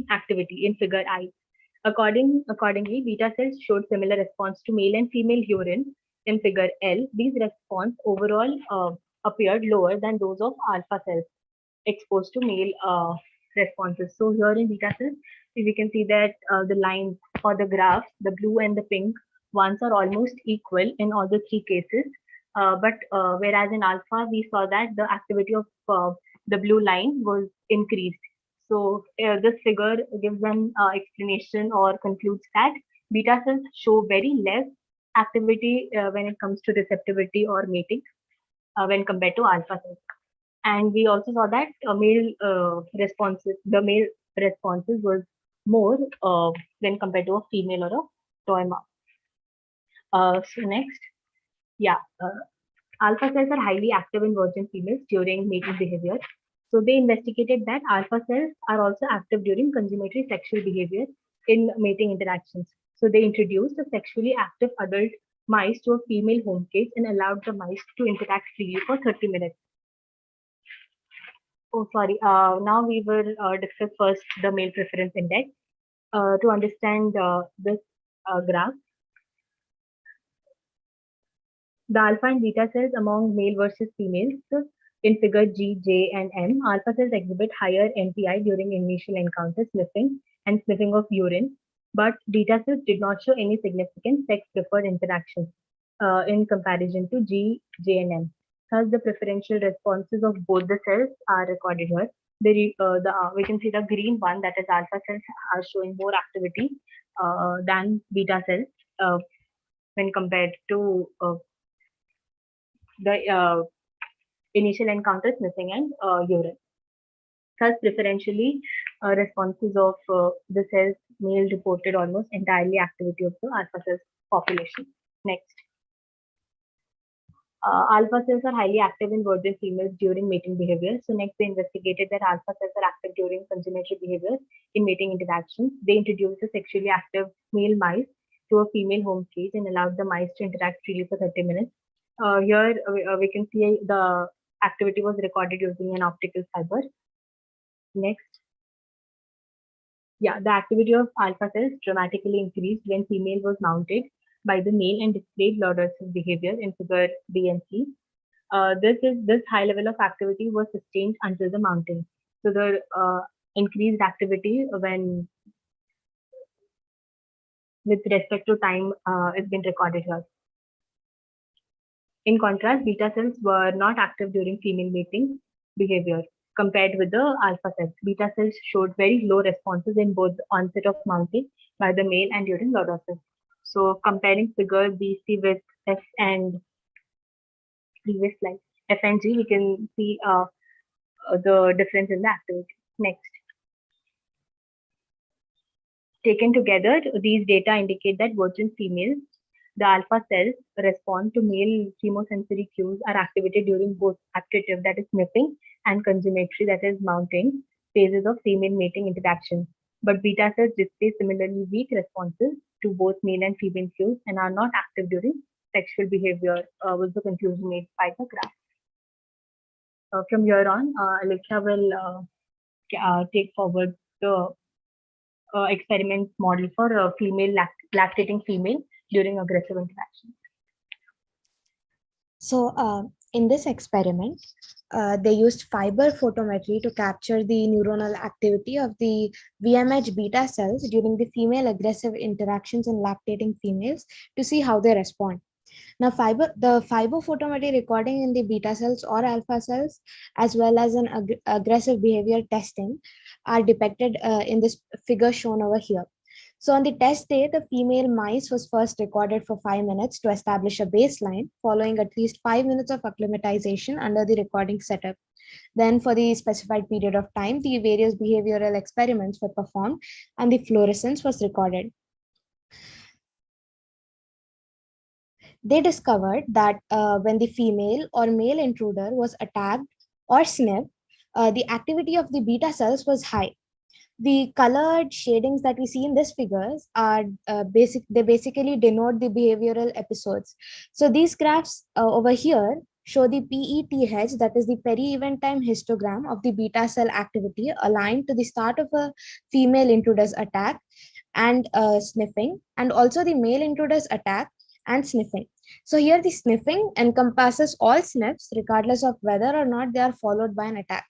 activity in figure I. Accordingly, beta cells showed similar response to male and female urine in figure L. These response overall appeared lower than those of alpha cells exposed to male responses. So here in beta cells, we can see that the lines or the graph, the blue and the pink ones are almost equal in all the three cases. But whereas in alpha, we saw that the activity of the blue line was increased. So this figure gives an explanation or concludes that beta cells show very less activity when it comes to receptivity or mating when compared to alpha cells. And we also saw that the male responses was more when compared to a female or a toy mouse. So next, alpha cells are highly active in virgin females during mating behavior. So they investigated that alpha cells are also active during consummatory sexual behavior in mating interactions. So they introduced a sexually active adult mice to a female home cage and allowed the mice to interact freely for 30 minutes. Oh, sorry. Now we will discuss first the male preference index. To understand this graph, the alpha and beta cells among male versus females in figure G, J, and M, alpha cells exhibit higher NPI during initial encounter sniffing and sniffing of urine, but beta cells did not show any significant sex-preferred interactions in comparison to G, J, and M. Thus, the preferential responses of both the cells are recorded here. We can see the green one, that is alpha cells, are showing more activity than beta cells when compared to the initial encounter sniffing and urine. Thus, preferentially, responses of the cells male reported almost entirely activity of the alpha cells population. Next. Alpha cells are highly active in virgin females during mating behavior. So next, they investigated that alpha cells are active during consummatory behavior in mating interactions. They introduced a sexually active male mice to a female home cage and allowed the mice to interact freely for 30 minutes. Here we can see the activity was recorded using an optical fiber. Next. The activity of alpha cells dramatically increased when female was mounted by the male and displayed lordosive behavior in figure B and C. This high level of activity was sustained until the mounting. So the increased activity when with respect to time has been recorded here. In contrast, beta cells were not active during female mating behavior compared with the alpha cells. Beta cells showed very low responses in both the onset of mounting by the male and during lordosis. So comparing figure BC with F and previous slide, F and G, we can see the difference in the activity. Next. Taken together, these data indicate that virgin females, the alpha cells respond to male chemosensory cues are activated during both active, that is sniffing, and consummatory, that is mounting, phases of female mating interaction. But beta cells display similarly weak responses to both male and female cues and are not active during sexual behavior, was the conclusion made by the graph. From here on, Alexa will take forward the experiment model for a female lactating female during aggressive interaction. So in this experiment, they used fiber photometry to capture the neuronal activity of the VMH beta cells during the female aggressive interactions in lactating females to see how they respond. Now, the fiber photometry recording in the beta cells or alpha cells, as well as an aggressive behavior testing, are depicted in this figure shown over here. So on the test day, the female mice was first recorded for 5 minutes to establish a baseline, following at least 5 minutes of acclimatization under the recording setup. Then for the specified period of time, the various behavioral experiments were performed and the fluorescence was recorded. They discovered that when the female or male intruder was attacked or sniffed, the activity of the beta cells was high. The colored shadings that we see in these figures are they basically denote the behavioral episodes. So these graphs over here show the PETH, that is the peri-event time histogram of the beta cell activity aligned to the start of a female intruder's attack and sniffing, and also the male intruder's attack and sniffing. So here the sniffing encompasses all sniffs regardless of whether or not they are followed by an attack.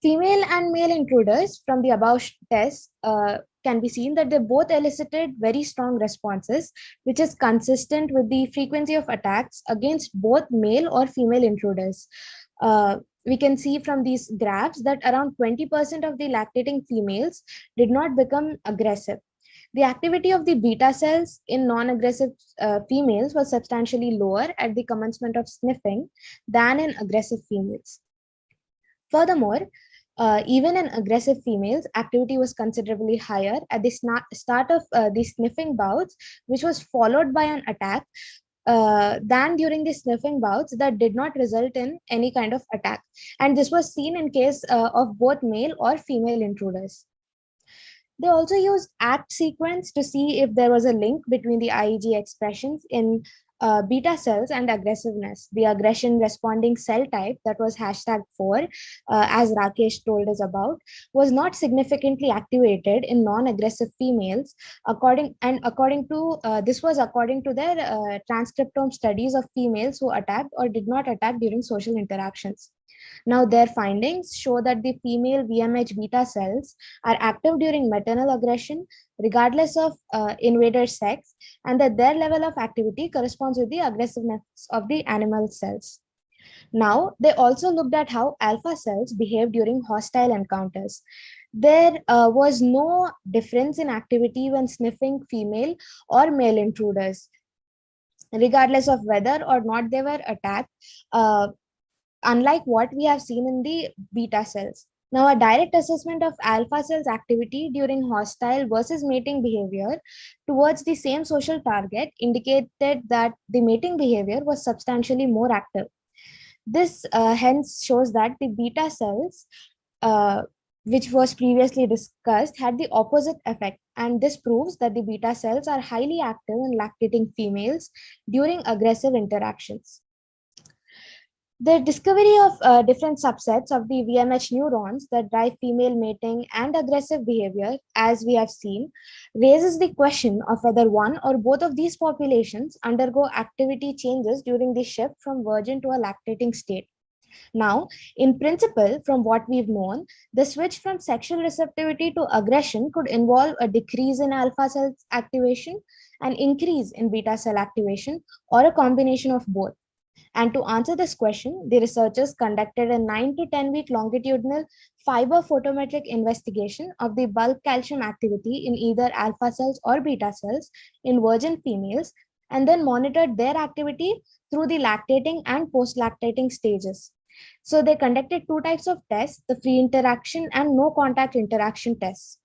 Female and male intruders from the above test can be seen that they both elicited very strong responses, which is consistent with the frequency of attacks against both male or female intruders. We can see from these graphs that around 20% of the lactating females did not become aggressive. The activity of the beta cells in non-aggressive females was substantially lower at the commencement of sniffing than in aggressive females. Furthermore, even in aggressive females, activity was considerably higher at the start of the sniffing bouts, which was followed by an attack, than during the sniffing bouts that did not result in any kind of attack. And this was seen in case of both male or female intruders. They also used ACT sequence to see if there was a link between the IEG expressions in beta cells and aggressiveness. The aggression responding cell type that was #4, as Rakesh told us about, was not significantly activated in non-aggressive females. According to this was according to their transcriptome studies of females who attacked or did not attack during social interactions. Now, their findings show that the female VMH beta cells are active during maternal aggression, regardless of invader sex, and that their level of activity corresponds with the aggressiveness of the animal cells. Now, they also looked at how alpha cells behave during hostile encounters. There was no difference in activity when sniffing female or male intruders, regardless of whether or not they were attacked, unlike what we have seen in the beta cells. Now, a direct assessment of alpha cells activity during hostile versus mating behavior towards the same social target indicated that the mating behavior was substantially more active. This hence shows that the beta cells, which was previously discussed, had the opposite effect. And this proves that the beta cells are highly active in lactating females during aggressive interactions. The discovery of different subsets of the VMH neurons that drive female mating and aggressive behavior, as we have seen, raises the question of whether one or both of these populations undergo activity changes during the shift from virgin to a lactating state. Now, in principle, from what we've known, the switch from sexual receptivity to aggression could involve a decrease in alpha cell activation, an increase in beta cell activation, or a combination of both. And to answer this question, the researchers conducted a 9 to 10 week longitudinal fiber photometric investigation of the bulk calcium activity in either alpha cells or beta cells in virgin females, and then monitored their activity through the lactating and post-lactating stages. So they conducted two types of tests, the free interaction and no contact interaction tests.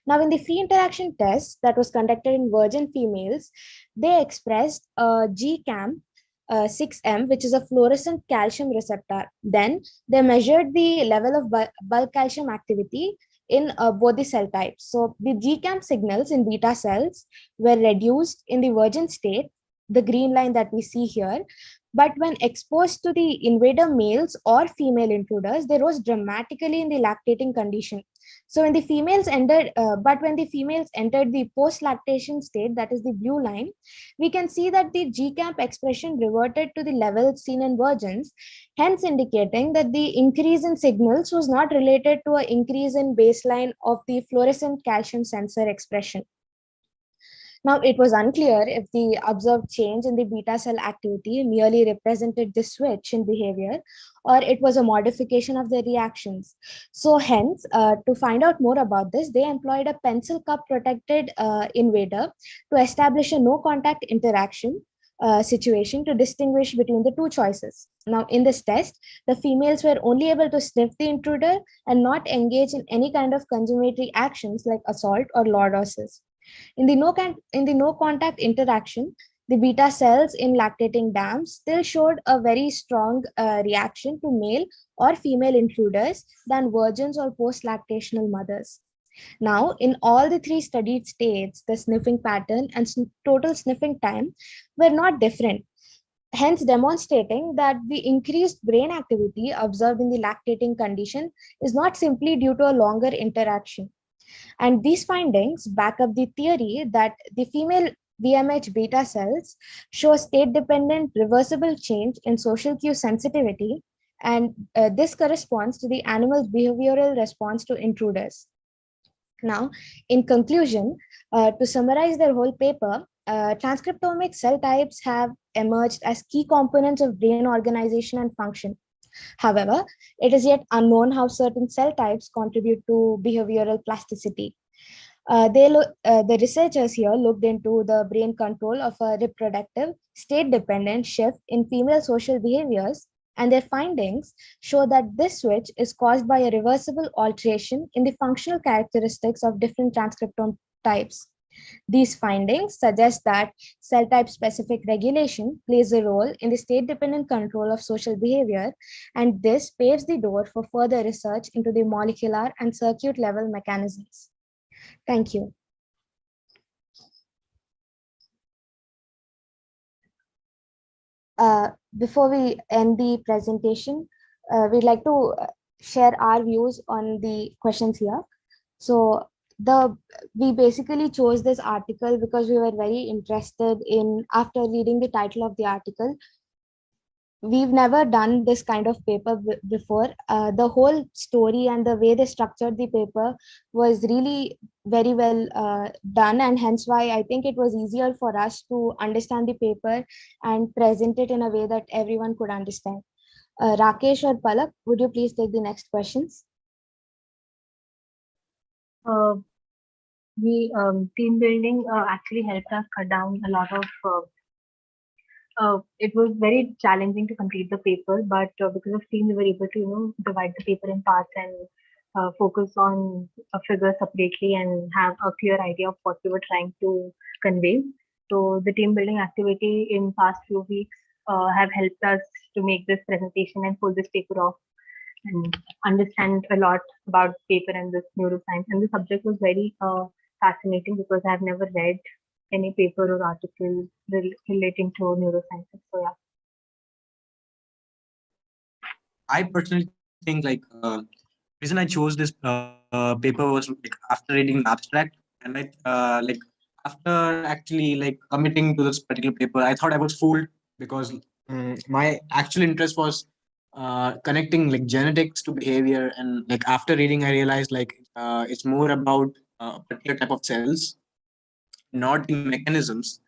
Now, in the free interaction test that was conducted in virgin females, they expressed a GCAM 6M, which is a fluorescent calcium receptor. Then they measured the level of bulk calcium activity in both the cell types. So the GCAM signals in beta cells were reduced in the virgin state, the green line that we see here. But when exposed to the invader males or female intruders, they rose dramatically in the lactating condition. So when the females entered, when the females entered the post-lactation state, that is the blue line, we can see that the GCAMP expression reverted to the levels seen in virgins, hence indicating that the increase in signals was not related to an increase in baseline of the fluorescent calcium sensor expression. Now, it was unclear if the observed change in the beta cell activity merely represented the switch in behavior or it was a modification of the reactions. So hence, to find out more about this, they employed a pencil cup protected invader to establish a no contact interaction situation to distinguish between the two choices. Now, in this test, the females were only able to sniff the intruder and not engage in any kind of consummatory actions like assault or lordosis. In the no contact interaction, the beta cells in lactating dams still showed a very strong reaction to male or female intruders than virgins or post-lactational mothers. Now, in all the three studied states, the sniffing pattern and total sniffing time were not different, hence demonstrating that the increased brain activity observed in the lactating condition is not simply due to a longer interaction. And these findings back up the theory that the female VMH beta cells show state-dependent reversible change in social cue sensitivity, and this corresponds to the animal's behavioral response to intruders. Now, in conclusion, to summarize their whole paper, transcriptomic cell types have emerged as key components of brain organization and function. However, it is yet unknown how certain cell types contribute to behavioral plasticity. The researchers here looked into the brain control of a reproductive, state-dependent shift in female social behaviors, and their findings show that this switch is caused by a reversible alteration in the functional characteristics of different transcriptome types. These findings suggest that cell type specific regulation plays a role in the state dependent control of social behavior, and this paves the door for further research into the molecular and circuit level mechanisms. Thank you. Before we end the presentation, we'd like to share our views on the questions here. So we basically chose this article because we were very interested in, after reading the title of the article, we've never done this kind of paper before. The whole story and the way they structured the paper was really very well done, and hence why I think it was easier for us to understand the paper and present it in a way that everyone could understand. Rakesh or Palak, would you please take the next questions? Team building actually helped us cut down a lot of it was very challenging to complete the paper, but because of team, we were able to, divide the paper in parts and focus on a figure separately and have a clear idea of what we were trying to convey. So the team building activity in past few weeks have helped us to make this presentation and pull this paper off and understand a lot about paper and this neuroscience. And the subject was very fascinating because I've never read any paper or article relating to neurosciences. So yeah. I personally think reason I chose this paper was after reading the abstract, and after actually committing to this particular paper, I thought I was fooled because my actual interest was connecting genetics to behavior, and after reading I realized it's more about a particular type of cells, not the mechanisms.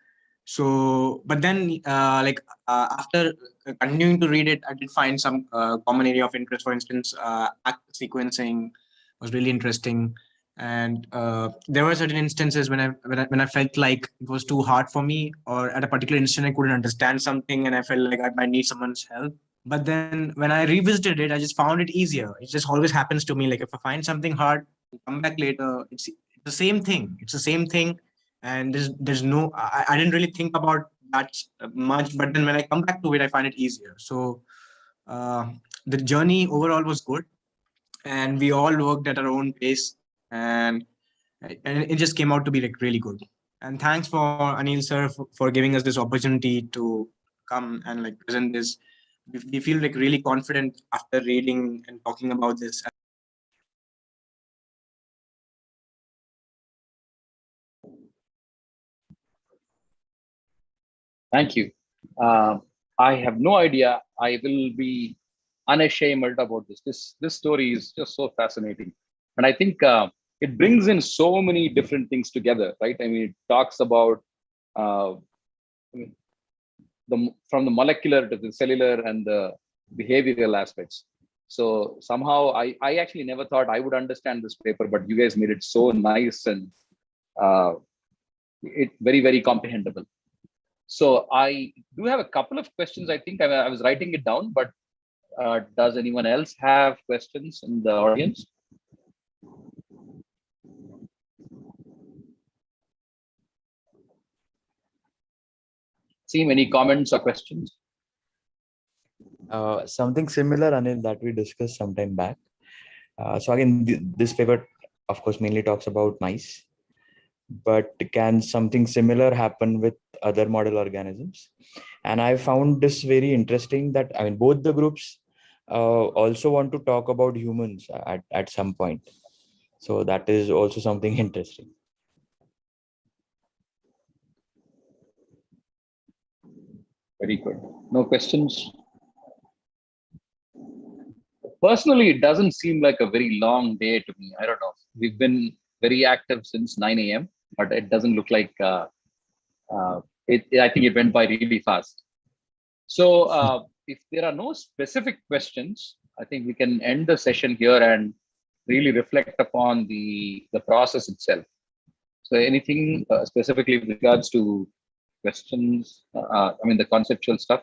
So but then after continuing to read it, I did find some common area of interest. For instance, active sequencing was really interesting, and there were certain instances when I felt like it was too hard for me, or at a particular instant I couldn't understand something and I felt like I might need someone's help. But then when I revisited it, I just found it easier. It just always happens to me, if I find something hard, come back later, it's the same thing. It's the same thing, and there's no, I didn't really think about that much, but then when I come back to it, I find it easier. So the journey overall was good, and we all worked at our own pace, and it just came out to be really good. And thanks for Anil sir for giving us this opportunity to come and present this. We feel really confident after reading and talking about this. Thank you. I have no idea. I will be unashamed about this. This story is just so fascinating, and I think it brings in so many different things together, right? I mean, it talks about from the molecular to the cellular and the behavioral aspects. So somehow I actually never thought I would understand this paper, but you guys made it so nice and it very, very comprehensible. So I do have a couple of questions. I think I was writing it down, but does anyone else have questions in the audience? See any comments or questions? Something similar, Anil, that we discussed sometime back. So again, this paper, of course, mainly talks about mice, but can something similar happen with other model organisms? And I found this very interesting that, I mean, both the groups also want to talk about humans at some point. So that is also something interesting. Very good. No questions? Personally, it doesn't seem like a very long day to me. I don't know. We've been very active since 9 a.m., but it doesn't look like I think it went by really fast. So if there are no specific questions, I think we can end the session here and really reflect upon the process itself. So anything specifically with regards to questions, I mean, the conceptual stuff,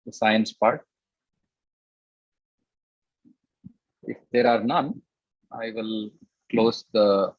the science part. If there are none, I will close the